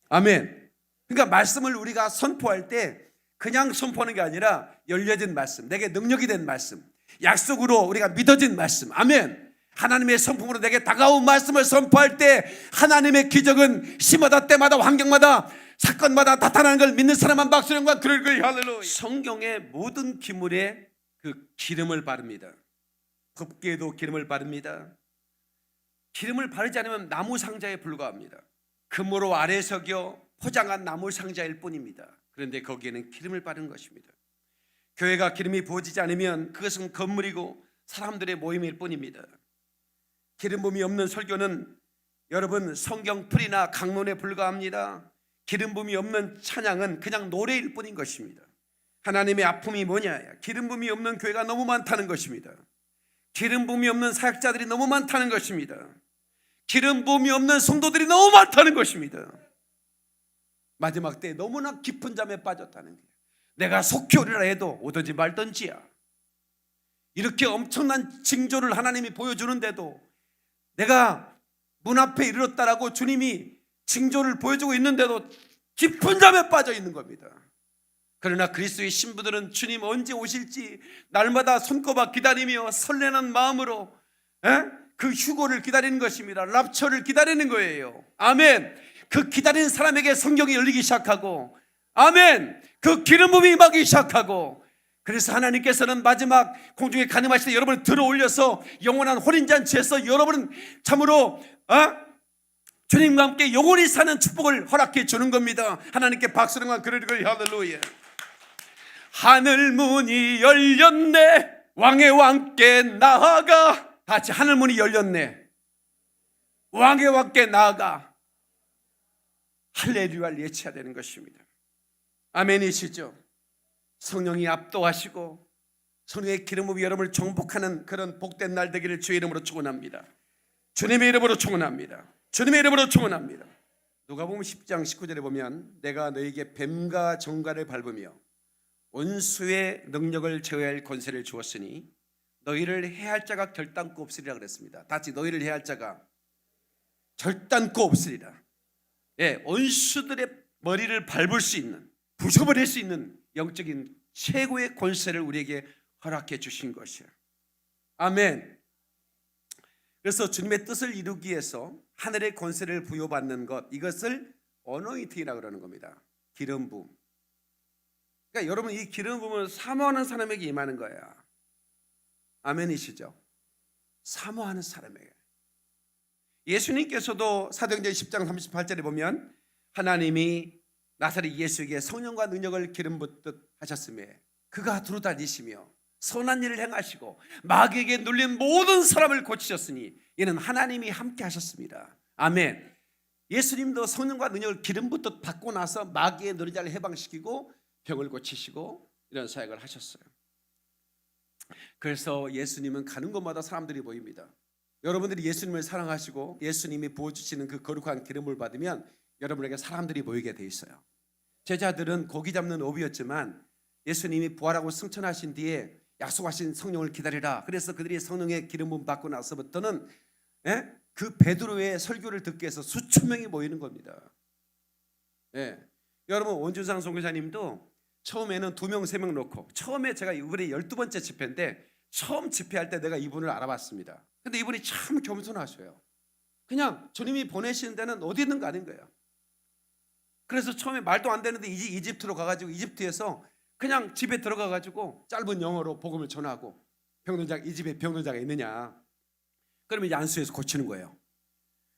아멘. 그러니까 말씀을 우리가 선포할 때 그냥 선포하는 게 아니라 열려진 말씀, 내게 능력이 된 말씀, 약속으로 우리가 믿어진 말씀. 아멘. 하나님의 성품으로 내게 다가온 말씀을 선포할 때 하나님의 기적은 시마다 때마다 환경마다 사건마다 나타나는 걸 믿는 사람만 박수령과 그럴 할렐루야. 성경의 모든 기물에 그 기름을 바릅니다. 법궤에도 기름을 바릅니다. 기름을 바르지 않으면 나무 상자에 불과합니다. 금으로 아래 석여 포장한 나무 상자일 뿐입니다. 그런데 거기에는 기름을 바른 것입니다. 교회가 기름이 부어지지 않으면 그것은 건물이고 사람들의 모임일 뿐입니다. 기름 부음이 없는 설교는 여러분 성경풀이나 강론에 불과합니다. 기름 부음이 없는 찬양은 그냥 노래일 뿐인 것입니다. 하나님의 아픔이 뭐냐? 기름 부음이 없는 교회가 너무 많다는 것입니다. 기름 부음이 없는 사역자들이 너무 많다는 것입니다. 기름 부음이 없는 성도들이 너무 많다는 것입니다. 마지막 때에 너무나 깊은 잠에 빠졌다는 거예요. 내가 속히 오리라 해도 오든지 말든지야. 이렇게 엄청난 징조를 하나님이 보여주는데도 내가 문 앞에 이르렀다라고 주님이 징조를 보여주고 있는데도 깊은 잠에 빠져 있는 겁니다. 그러나 그리스도의 신부들은 주님 언제 오실지 날마다 손꼽아 기다리며 설레는 마음으로 그 휴고를 기다리는 것입니다. 랍처를 기다리는 거예요. 아멘. 그 기다리는 사람에게 성경이 열리기 시작하고 아멘. 그 기름 부음이 임하기 시작하고 그래서 하나님께서는 마지막 공중에 가늠하실 때 여러분을 들어 올려서 영원한 혼인잔치에서 여러분은 참으로 주님과 함께 영원히 사는 축복을 허락해 주는 겁니다. 하나님께 박수령과 그러리고 할렐루야. 하늘 문이 열렸네 왕의 왕께 나아가. 같이 하늘 문이 열렸네 왕의 왕께 나아가. 할렐루야를 예치해야 되는 것입니다. 아멘이시죠? 성령이 압도하시고 성령의 기름 부음이 여러분을 정복하는 그런 복된 날 되기를 주의 이름으로 축원합니다. 주님의 이름으로 축원합니다. 주님의 이름으로 축원합니다. 누가복음 10장 19절에 보면 내가 너에게 뱀과 정갈을 밟으며 원수의 능력을 제어할 권세를 주었으니 너희를 해할 자가 결단코 없으리라 그랬습니다. 다시 너희를 해할 자가 결단코 없으리라. 예, 원수들의 머리를 밟을 수 있는, 부숴버릴 수 있는 영적인 최고의 권세를 우리에게 허락해 주신 것이야. 아멘. 그래서 주님의 뜻을 이루기 위해서 하늘의 권세를 부여받는 것, 이것을 어노인팅이라고 그러는 겁니다. 기름 부음. 그러니까 여러분, 이 기름 부음을 사모하는 사람에게 임하는 거야. 아멘이시죠? 사모하는 사람에게. 예수님께서도 사도행전 10장 38절에 보면 하나님이 나사렛 예수에게 성령과 능력을 기름 붓듯 하셨음에 그가 두루다니시며 선한 일을 행하시고 마귀에게 눌린 모든 사람을 고치셨으니 이는 하나님이 함께 하셨습니다. 아멘. 예수님도 성령과 능력을 기름 붓듯 받고 나서 마귀의 노리자를 해방시키고 병을 고치시고 이런 사역을 하셨어요. 그래서 예수님은 가는 곳마다 사람들이 보입니다. 여러분들이 예수님을 사랑하시고 예수님이 부어주시는 그 거룩한 기름을 받으면 여러분에게 사람들이 모이게 돼 있어요. 제자들은 고기 잡는 어부였지만 예수님이 부활하고 승천하신 뒤에 약속하신 성령을 기다리라. 그래서 그들이 성령의 기름 부음 받고 나서부터는 그 베드로의 설교를 듣기 위해서 수천 명이 모이는 겁니다. 여러분, 원준상 선교사님도 처음에는 2명, 3명 놓고, 처음에 제가 이번에 12번째 집회인데 처음 집회할 때 내가 이분을 알아봤습니다. 근데 이분이 참 겸손하셔요. 그냥 주님이 보내시는 데는 어디 있는 거 아닌 거예요. 그래서 처음에 말도 안 되는데 이집트로 가가지고 이집트에서 그냥 집에 들어가가지고 짧은 영어로 복음을 전하고, 이 집에 병동자가 있느냐, 그러면 이제 안수해서 고치는 거예요.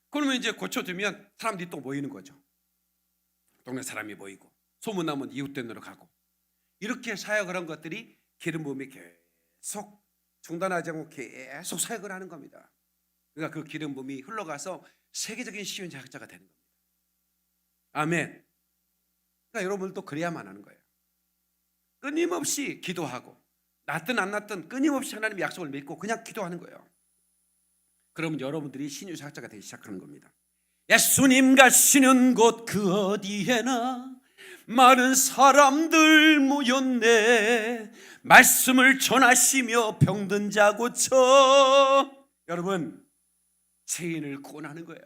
그러면 이제 고쳐주면 사람들이 또 모이는 거죠. 동네 사람이 모이고 소문나면 이웃된으로 가고, 이렇게 사역을 한 것들이 기름 부음이 계속 중단하지 않고 계속 사역을 하는 겁니다. 그러니까 그 기름 부음이 흘러가서 세계적인 시인 자학자가 되는 겁니다. 아멘. 그러니까 여러분들도 그래야만 하는 거예요. 끊임없이 기도하고, 낫든 안 낫든 끊임없이 하나님의 약속을 믿고 그냥 기도하는 거예요. 그러면 여러분들이 신유 사역자가 되기 시작하는 겁니다. 예수님 가시는 곳 그 어디에나 많은 사람들 모였네. 말씀을 전하시며 병든 자 고쳐. 여러분, 죄인을 구원하는 거예요.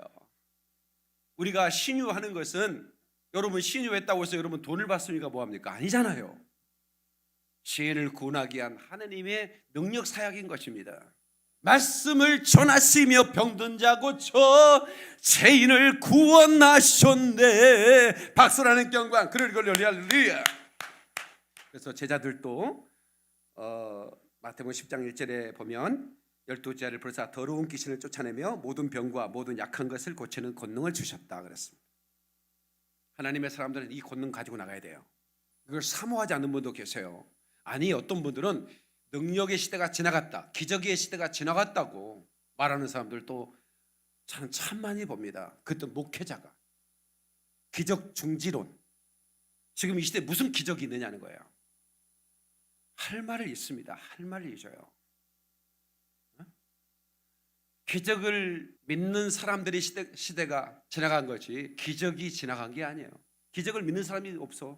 우리가 신유하는 것은, 여러분 신유했다고 해서 여러분 돈을 받습니까? 뭐합니까? 아니잖아요. 죄인을 구원하기 위한 하나님의 능력 사역인 것입니다. 말씀을 전하시며 병든 자 고쳐 죄인을 구원하셨네. 박수라는 경광. 할렐루야. 그래서 제자들도 마태복음 10장 1절에 보면 12제자를 부르사 더러운 귀신을 쫓아내며 모든 병과 모든 약한 것을 고치는 권능을 주셨다 그랬습니다. 하나님의 사람들은 이 권능 가지고 나가야 돼요. 이걸 사모하지 않는 분도 계세요. 아니, 어떤 분들은 능력의 시대가 지나갔다, 기적의 시대가 지나갔다고 말하는 사람들도 저는 참 많이 봅니다. 그것도 목회자가 기적 중지론, 지금 이 시대에 무슨 기적이 있느냐는 거예요. 할 말을 있습니다. 할 말을 잊어요. 기적을 믿는 사람들의 시대가 지나간 거지 기적이 지나간 게 아니에요. 기적을 믿는 사람이 없어.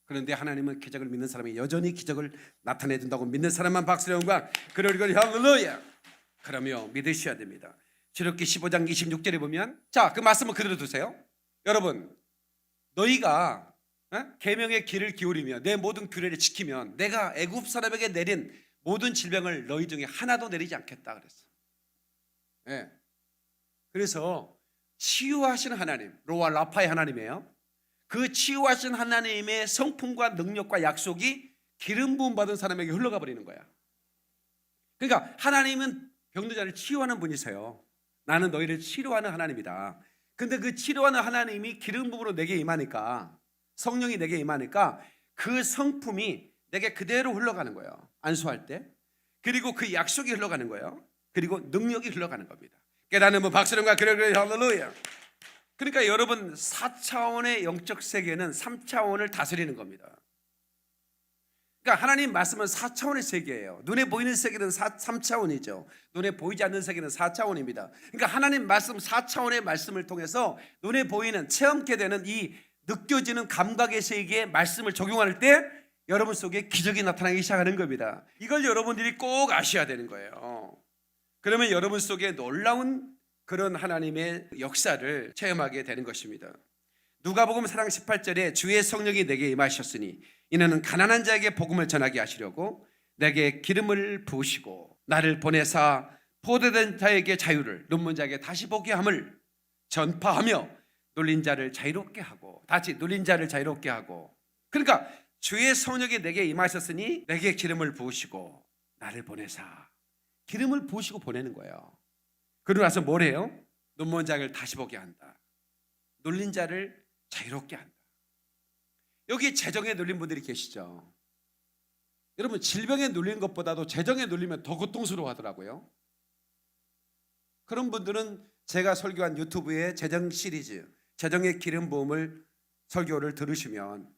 그런데 하나님은 기적을 믿는 사람이 여전히 기적을 나타내 준다고 믿는 사람만 박수의 영광. 할렐루야. 그러며 믿으셔야 됩니다. 출애굽기 15장 26절에 보면, 자, 그 말씀을 그대로 두세요. 여러분, 너희가 계명의 귀를 기울이며 내 모든 규례를 지키면 내가 애굽 사람에게 내린 모든 질병을 너희 중에 하나도 내리지 않겠다 그랬어. 그래서 치유하시는 하나님, 로아 라파의 하나님이에요. 그 치유하신 하나님의 성품과 능력과 약속이 기름 부음 받은 사람에게 흘러가 버리는 거야. 그러니까 하나님은 병든 자를 치유하는 분이세요. 나는 너희를 치료하는 하나님이다. 근데 그 치료하는 하나님이 기름 부음으로 내게 임하니까, 성령이 내게 임하니까 그 성품이 내게 그대로 흘러가는 거예요. 안수할 때. 그리고 그 약속이 흘러가는 거예요. 그리고 능력이 흘러가는 겁니다. 깨닫는 분 박수령과 할렐루야. 그러니까 여러분, 4차원의 영적 세계는 3차원을 다스리는 겁니다. 그러니까 하나님 말씀은 4차원의 세계예요. 눈에 보이는 세계는 3차원이죠. 눈에 보이지 않는 세계는 4차원입니다. 그러니까 하나님 말씀 4차원의 말씀을 통해서 눈에 보이는 체험케 되는 이 느껴지는 감각의 세계에 말씀을 적용할 때 여러분 속에 기적이 나타나기 시작하는 겁니다. 이걸 여러분들이 꼭 아셔야 되는 거예요. 그러면 여러분 속에 놀라운 그런 하나님의 역사를 체험하게 되는 것입니다. 누가복음 4장 18절에 주의 성령이 내게 임하셨으니 이는 가난한 자에게 복음을 전하게 하시려고 내게 기름을 부으시고 나를 보내사 포도된 자에게 자유를 눈먼 자에게 다시 보게 함을 전파하며 눌린 자를 자유롭게 하고 다시 눌린 자를 자유롭게 하고 그러니까 주의 성령이 내게 임하셨으니 내게 기름을 부으시고 나를 보내사 기름을 부으시고 보내는 거예요. 그러고 나서 뭘 해요? 눈먼 자를 다시 보게 한다. 눌린 자를 자유롭게 한다. 여기 재정에 눌린 분들이 계시죠. 여러분 질병에 눌린 것보다도 재정에 눌리면 더 고통스러워 하더라고요. 그런 분들은 제가 설교한 유튜브의 재정 시리즈 재정의 기름 부음을 설교를 들으시면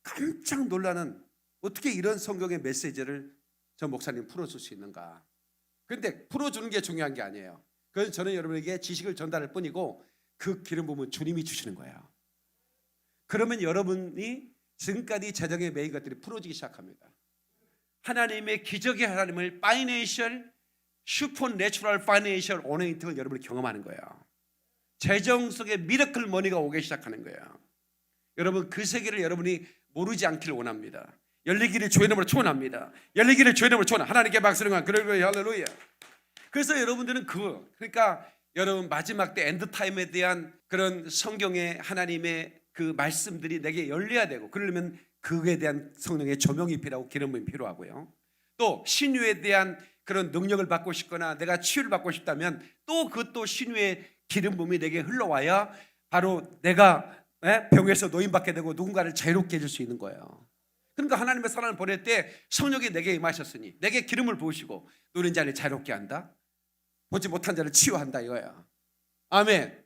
깜짝 놀라는 어떻게 이런 성경의 메시지를 저 목사님 풀어줄 수 있는가. 그런데 풀어주는 게 중요한 게 아니에요. 그건 저는 여러분에게 지식을 전달할 뿐이고 그 기름 부음은 주님이 주시는 거예요. 그러면 여러분이 지금까지 재정에 매인 것들이 풀어지기 시작합니다. 하나님의 기적의 하나님을 파이낸셜 슈퍼내추럴 파이낸셜 오너인팅을 여러분이 경험하는 거예요. 재정 속에 미라클 머니가 오기 시작하는 거예요. 여러분 그 세계를 여러분이 모르지 않기를 원합니다. 열리기를 주의 이름으로 축원합니다. 열리기를 주의 이름으로 축원합니다. 하나님께 박수를 그러고요. 할렐루야. 그래서 여러분들은 그러니까 여러분 마지막 때 엔드타임에 대한 그런 성경의 하나님의 그 말씀들이 내게 열려야 되고 그러려면 그에 대한 성령의 조명이 필요하고 기름이 필요하고요. 또 신유에 대한 그런 능력을 받고 싶거나 내가 치유를 받고 싶다면 또 그것도 신유의 기름 부음이 내게 흘러와야 바로 내가 병에서 노임받게 되고 누군가를 자유롭게 해줄 수 있는 거예요. 그러니까 하나님의 사랑을 보낼 때 성령이 내게 임하셨으니 내게 기름을 부으시고 누린 자를 자유롭게 한다. 보지 못한 자를 치유한다 이거야. 아멘.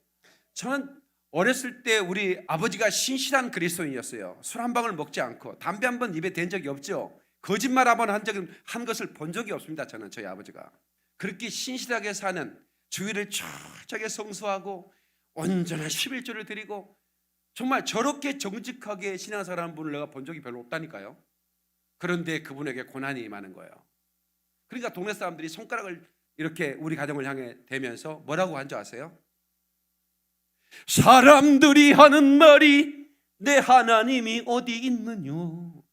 저는 어렸을 때 우리 아버지가 신실한 그리스도인이었어요. 술 한 방울 먹지 않고 담배 한 번 입에 댄 적이 없죠. 거짓말 한 번 한 것을 본 적이 없습니다. 저는 저희 아버지가 그렇게 신실하게 사는 주일을 철저하게 성수하고 온전한 11조를 드리고 정말 저렇게 정직하게 신앙생활하는 분을 내가 본 적이 별로 없다니까요. 그런데 그분에게 고난이 임하는 거예요. 그러니까 동네 사람들이 손가락을 이렇게 우리 가정을 향해 대면서 뭐라고 한 줄 아세요? 사람들이 하는 말이 내 하나님이 어디 있느뇨?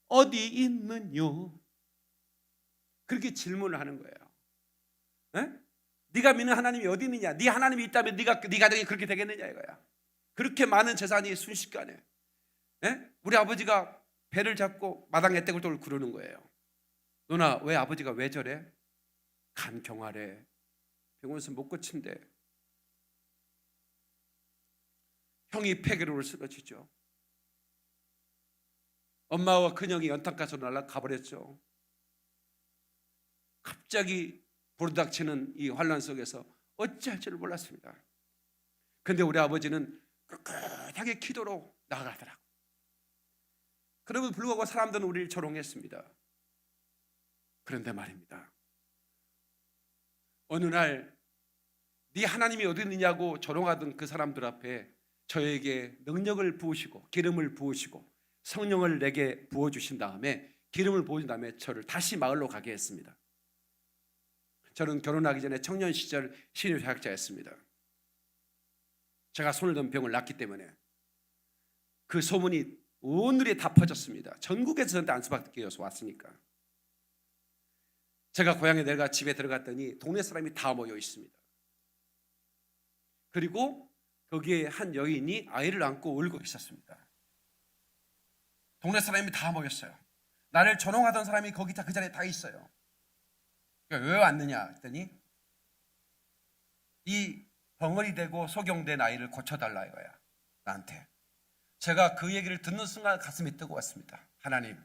어디 있느뇨? 그렇게 질문을 하는 거예요. 에? 네가 믿는 하나님이 어디 있느냐? 네 하나님이 있다면 네 가정이 그렇게 되겠느냐 이거야. 그렇게 많은 재산이 순식간에 우리 아버지가 배를 잡고 마당에 떼굴떼굴 구르는 거예요. 누나 왜 아버지가 왜 저래? 간경화래. 병원에서 못 고친대. 형이 폐기로를 쓰러지죠. 엄마와 큰형이 연탄가스로 날아가버렸죠. 갑자기 부르닥치는 이 환란 속에서 어찌할 줄을 몰랐습니다. 그런데 우리 아버지는 꿋꿋하게 기도로 나아가더라고요. 그럼에도 불구하고 사람들은 우리를 조롱했습니다. 그런데 말입니다. 어느 날 네 하나님이 어디 있느냐고 조롱하던 그 사람들 앞에 저에게 능력을 부으시고 기름을 부으시고 성령을 내게 부어주신 다음에 기름을 부어준 다음에 저를 다시 마을로 가게 했습니다. 저는 결혼하기 전에 청년 시절 신유사역자였습니다. 제가 손을 든 병을 낳기 때문에 그 소문이 오늘에 다 퍼졌습니다. 전국에서 저한테 안수받기 위해서 왔으니까. 제가 고향에 내가 집에 들어갔더니 동네 사람이 다 모여 있습니다. 그리고 거기에 한 여인이 아이를 안고 울고 있었습니다. 동네 사람이 다 모였어요. 나를 조롱하던 사람이 거기 다 그 자리에 다 있어요. 그러니까 왜 왔느냐 했더니 이 벙어리 되고 소경된 아이를 고쳐달라 이거야. 나한테. 제가 그 얘기를 듣는 순간 가슴이 뜨거웠습니다. 하나님,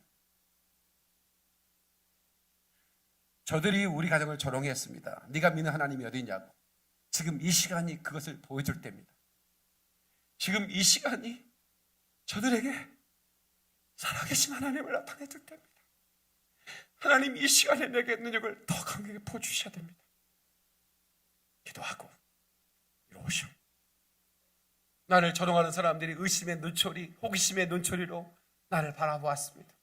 저들이 우리 가정을 조롱했습니다. 네가 믿는 하나님이 어디 있냐고. 지금 이 시간이 그것을 보여줄 때입니다. 지금 이 시간이 저들에게 살아계신 하나님을 나타내 줄 때입니다. 하나님 이 시간에 내게 능력을 더 강하게 부어주셔야 됩니다. 기도하고 이루어시오. 나를 조롱하는 사람들이 의심의 눈초리, 호기심의 눈초리로 나를 바라보았습니다.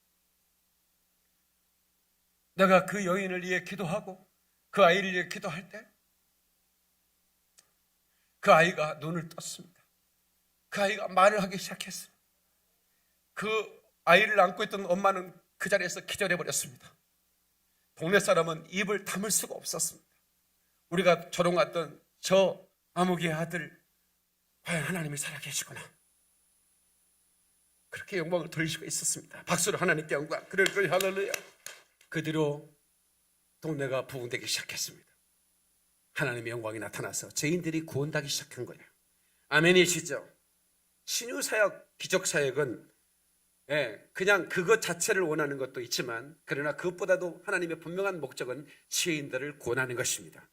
내가 그 여인을 위해 기도하고 그 아이를 위해 기도할 때 그 아이가 눈을 떴습니다. 그 아이가 말을 하기 시작했습니다. 그 아이를 안고 있던 엄마는 그 자리에서 기절해 버렸습니다. 동네 사람은 입을 다물 수가 없었습니다. 우리가 조롱했던 저 아무개의 아들, 과연 하나님이 살아계시구나. 그렇게 영광을 돌리시고 있었습니다. 박수로 하나님께 영광. 그래 할렐루야. 그 뒤로 동네가 부흥되기 시작했습니다. 하나님의 영광이 나타나서 죄인들이 구원하기 시작한 거예요. 아멘이시죠? 신유사역, 기적사역은 그냥 그것 자체를 원하는 것도 있지만, 그러나 그것보다도 하나님의 분명한 목적은 죄인들을 구원하는 것입니다.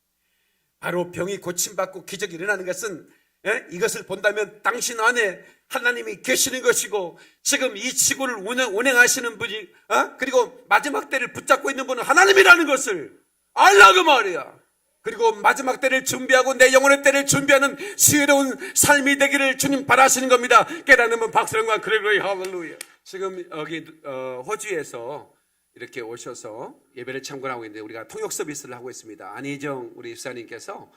바로 병이 고침받고 기적이 일어나는 것은 이것을 본다면 당신 안에 하나님이 계시는 것이고, 지금 이 지구를 운행하시는 분이 그리고 마지막 때를 붙잡고 있는 분은 하나님이라는 것을 알라고 말이야. 그리고 마지막 때를 준비하고 내 영혼의 때를 준비하는 지혜로운 삶이 되기를 주님 바라시는 겁니다. 깨닫는 박수령과 그레고리 할렐루야. 지금 여기 호주에서 이렇게 오셔서 예배를 참관하고 있는데, 우리가 통역 서비스를 하고 있습니다. 안희정 우리 집사님께서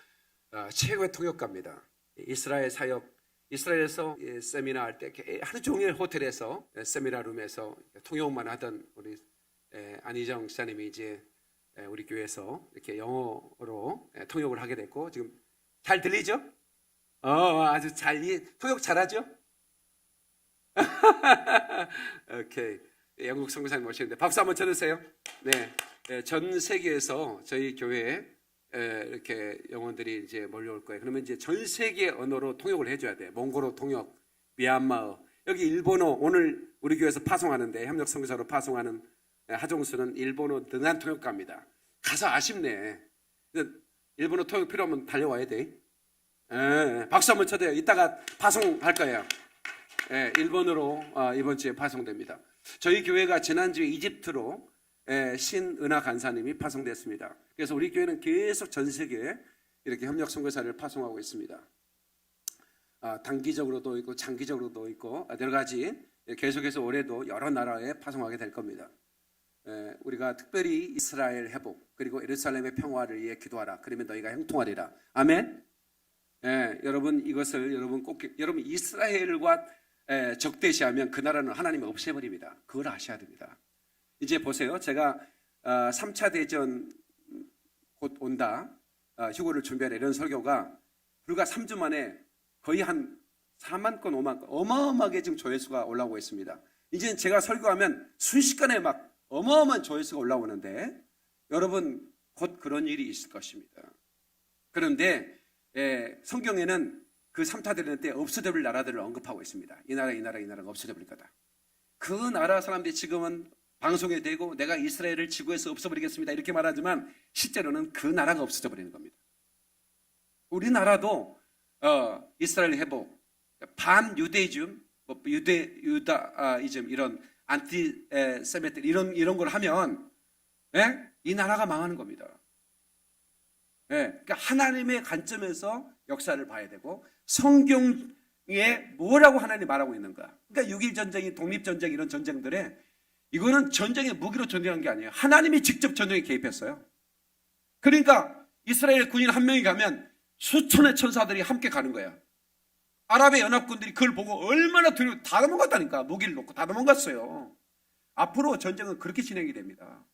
최고의 통역가입니다. 이스라엘 사역, 이스라엘에서 세미나 할 때 하루 종일 호텔에서 세미나 룸에서 통역만 하던 우리 안희정 집사님이 이제 우리 교회에서 이렇게 영어로 통역을 하게 됐고, 지금 잘 들리죠? 아주 잘 통역 잘하죠? 오케이. 영국 선교사님 모시는데 박수 한번 쳐주세요. 네, 전 세계에서 저희 교회에 이렇게 영혼들이 이제 몰려올 거예요. 그러면 이제 전 세계 언어로 통역을 해줘야 돼. 몽골어 통역, 미얀마어, 여기 일본어, 오늘 우리 교회에서 파송하는데 협력 선교사로 파송하는 하종수는 일본어 능한 통역가입니다. 가서 아쉽네. 일본어 통역 필요하면 달려와야 돼. 박수 한번 쳐줘요. 이따가 파송할 거예요. 일본어로 이번 주에 파송됩니다. 저희 교회가 지난주에 이집트로 신은하 간사님이 파송됐습니다. 그래서 우리 교회는 계속 전 세계에 이렇게 협력 선교사를 파송하고 있습니다. 단기적으로도 있고 장기적으로도 있고 여러 가지, 계속해서 올해도 여러 나라에 파송하게 될 겁니다. 우리가 특별히 이스라엘 회복, 그리고 예루살렘의 평화를 위해 기도하라. 그러면 너희가 형통하리라. 아멘. 여러분 이것을 여러분 이스라엘과 적대시하면 그 나라는 하나님이 없애버립니다. 그걸 아셔야 됩니다. 이제 보세요. 제가 3차 대전 곧 온다, 휴고를 준비하는 이런 설교가 불과 3주 만에 거의 한 4만 건, 5만 건 어마어마하게 지금 조회수가 올라오고 있습니다. 이제 제가 설교하면 순식간에 막 어마어마한 조회수가 올라오는데, 여러분 곧 그런 일이 있을 것입니다. 그런데 성경에는 그 3차 대전 때 없어져 버릴 나라들을 언급하고 있습니다. 이 나라가 없어져 버릴 거다. 그 나라 사람들이 지금은 방송에 대고 내가 이스라엘을 지구에서 없애버리겠습니다 이렇게 말하지만 실제로는 그 나라가 없어져 버리는 겁니다. 우리나라도 이스라엘 회복, 반유대이즘, 유다이즘, 이런 안티세미트 이런 걸 하면 이 나라가 망하는 겁니다. 그러니까 하나님의 관점에서 역사를 봐야 되고, 성경에 뭐라고 하나님이 말하고 있는가. 그러니까 6.1 전쟁이, 독립전쟁, 이런 전쟁들에 이거는 전쟁의 무기로 전쟁한 게 아니에요. 하나님이 직접 전쟁에 개입했어요. 그러니까 이스라엘 군인 한 명이 가면 수천의 천사들이 함께 가는 거야. 아랍의 연합군들이 그걸 보고 얼마나 두려워, 다 도망갔다니까. 무기를 놓고 다 도망갔어요. 앞으로 전쟁은 그렇게 진행이 됩니다.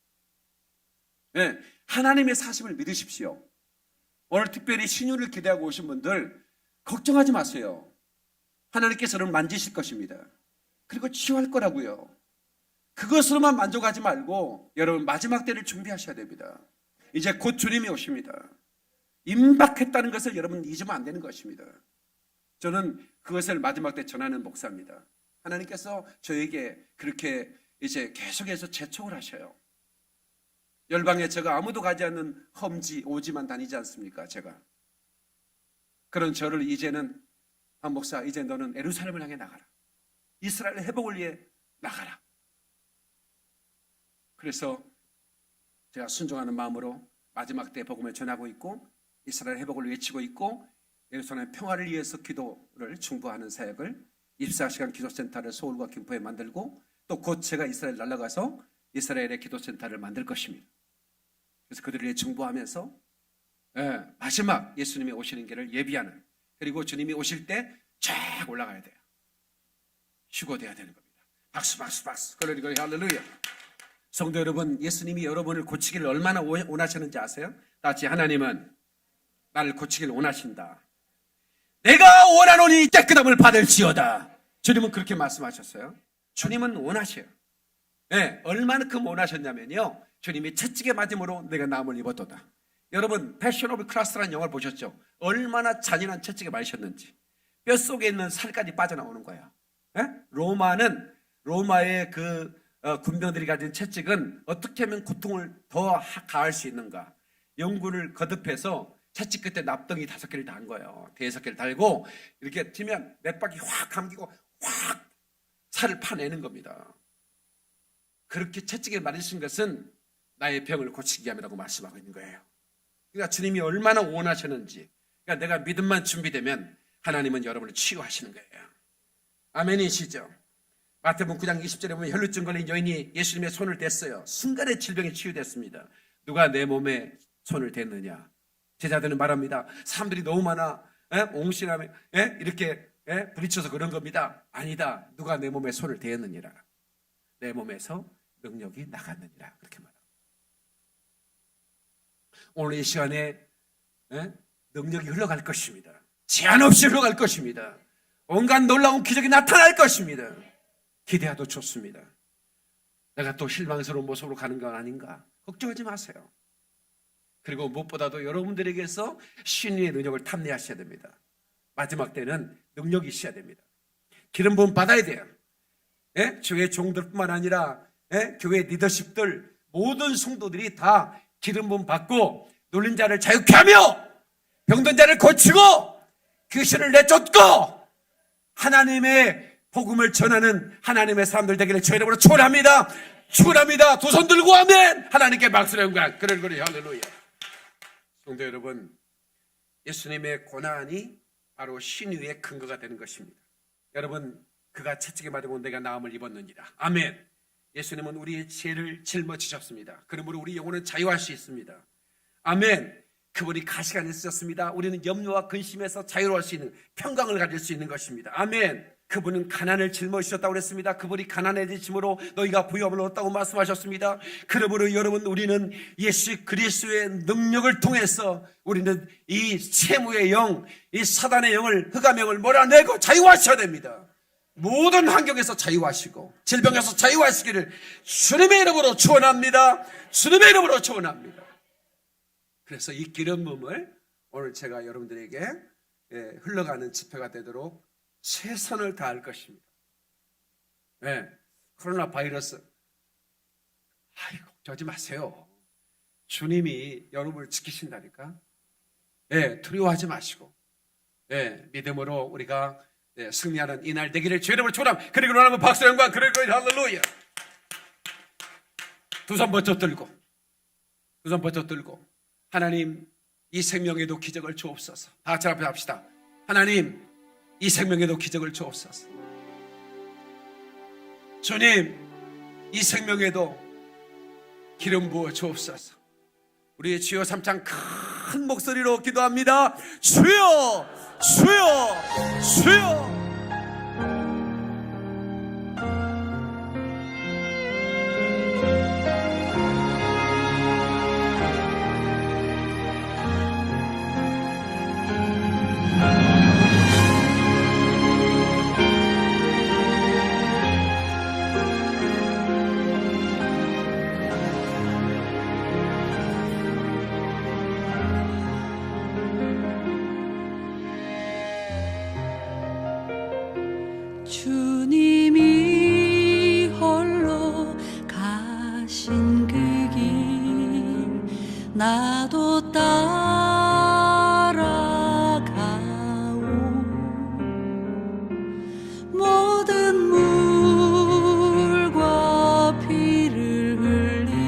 하나님의 사심을 믿으십시오. 오늘 특별히 신유를 기대하고 오신 분들 걱정하지 마세요. 하나님께서는 만지실 것입니다. 그리고 치유할 거라고요. 그것으로만 만족하지 말고 여러분 마지막 때를 준비하셔야 됩니다. 이제 곧 주님이 오십니다. 임박했다는 것을 여러분 잊으면 안 되는 것입니다. 저는 그것을 마지막 때 전하는 목사입니다. 하나님께서 저에게 그렇게 이제 계속해서 재촉을 하셔요. 열방에 제가 아무도 가지 않는 험지, 오지만 다니지 않습니까? 제가. 그런 저를 이제는, 목사, 이제 너는 예루살렘을 향해 나가라. 이스라엘 회복을 위해 나가라. 그래서 제가 순종하는 마음으로 마지막 때 복음을 전하고 있고 이스라엘 회복을 외치고 있고 예루살렘 평화를 위해서 기도를 중보하는 사역을 24시간 기도센터를 서울과 김포에 만들고 또 곧 제가 이스라엘 날아가서 이스라엘의 기도센터를 만들 것입니다. 그래서 그들을 위해 중보하면서 마지막 예수님이 오시는 길을 예비하는, 그리고 주님이 오실 때 쫙 올라가야 돼요. 휴거돼야 되는 겁니다. 박수 박수 박수. 그러니 할렐루야. 성도 여러분, 예수님이 여러분을 고치기를 얼마나 원하시는지 아세요? 다 같이 하나님은 나를 고치기를 원하신다. 내가 원하노니 깨끗함을 받을지어다. 주님은 그렇게 말씀하셨어요. 주님은 원하셔요. 얼마만큼 원하셨냐면요, 주님이 채찍에 맞음으로 내가 나음을 입었도다. 여러분, 패션 오브 클래스라는 영화를 보셨죠? 얼마나 잔인한 채찍에 맞으셨는지. 뼛속에 있는 살까지 빠져나오는 거예요. 로마의 그 군병들이 가진 채찍은 어떻게 하면 고통을 더 가할 수 있는가. 연구를 거듭해서 채찍 끝에 납덩이 5개를 단 거예요. 5개를 달고 이렇게 튀면 맥박이 확 감기고 확 살을 파내는 겁니다. 그렇게 채찍에 맞으신 것은 나의 병을 고치기 위함이라고 말씀하고 있는 거예요. 그러니까 주님이 얼마나 원하셨는지, 그러니까 내가 믿음만 준비되면 하나님은 여러분을 치유하시는 거예요. 아멘이시죠? 마태복음 9장 20절에 보면 혈루증 걸린 여인이 예수님의 손을 댔어요. 순간에 질병이 치유됐습니다. 누가 내 몸에 손을 댔느냐? 제자들은 말합니다. 사람들이 너무 많아. 옹신하며 이렇게 부딪혀서 그런 겁니다. 아니다. 누가 내 몸에 손을 대었느니라. 내 몸에서 능력이 나갔느니라. 그렇게 말합니다. 오늘 이 시간에 능력이 흘러갈 것입니다. 제한 없이 흘러갈 것입니다. 온갖 놀라운 기적이 나타날 것입니다. 기대해도 좋습니다. 내가 또 실망스러운 모습으로 가는 건 아닌가? 걱정하지 마세요. 그리고 무엇보다도 여러분들에게서 신의 능력을 탐내하셔야 됩니다. 마지막 때는 능력이 있어야 됩니다. 기름 부음 받아야 돼요. 교회 종들뿐만 아니라 교회 리더십들, 모든 성도들이 다 기름 부음 받고 눌린 자를 자유케 하며 병든 자를 고치고 귀신을 내쫓고 하나님의 복음을 전하는 하나님의 사람들 되기를 주의 이름으로 축원합니다. 축원합니다. 두 손 들고 아멘. 하나님께 박수를 영광. 그래 할렐루야. 성도 여러분, 예수님의 고난이 바로 신유의 근거가 되는 것입니다. 여러분, 그가 채찍에 맞으면 내가 나음을 입었느니라. 아멘. 예수님은 우리의 죄를 짊어지셨습니다. 그러므로 우리 영혼은 자유할 수 있습니다. 아멘. 그분이 가시가 있으셨습니다. 우리는 염려와 근심에서 자유로울 수 있는, 평강을 가질 수 있는 것입니다. 아멘. 그분은 가난을 짊어지셨다고 그랬습니다. 그분이 가난해지심으로 너희가 부유함을 얻었다고 말씀하셨습니다. 그러므로 여러분, 우리는 예수 그리스도의 능력을 통해서 우리는 이 채무의 영, 이 사단의 영을, 흑암의 영을 몰아내고 자유하셔야 됩니다. 모든 환경에서 자유하시고 질병에서 자유하시기를 주님의 이름으로 축원합니다. 주님의 이름으로 축원합니다. 그래서 이 기름 부음을 오늘 제가 여러분들에게 흘러가는 집회가 되도록 최선을 다할 것입니다. 코로나 바이러스, 걱정하지 마세요. 주님이 여러분을 지키신다니까. 두려워하지 마시고 믿음으로 우리가 승리하는 이날 되기를 주의 이름으로 축원합니다. 그리고 하나님 박수 영광. 그리고 할렐루야. 두 손 번쩍 들고, 두 손 번쩍 들고, 하나님 이 생명에도 기적을 주옵소서. 다 같이 앞에 합시다. 하나님 이 생명에도 기적을 주옵소서. 주님 이 생명에도 기름 부어 주옵소서. 우리의 주여 삼창 큰 목소리로 기도합니다. 주여 주여 주여. 주님이 홀로 가신 그 길 나도 따라가오. 모든 물과 피를 흘리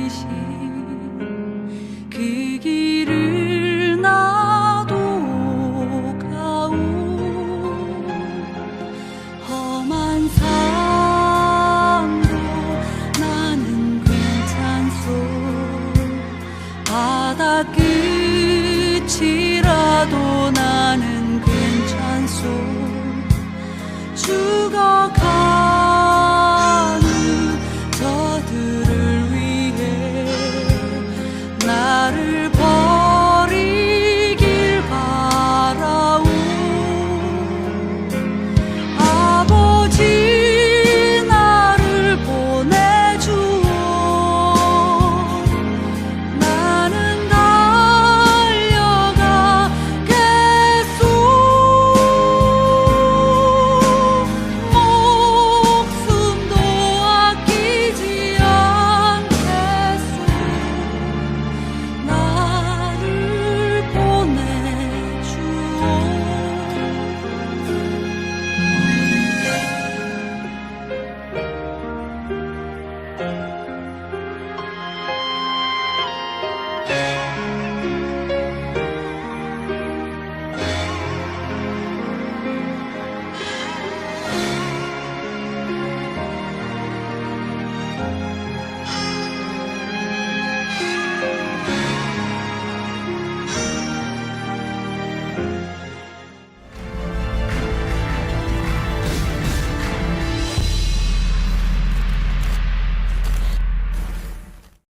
될지라도 나는 괜찮소.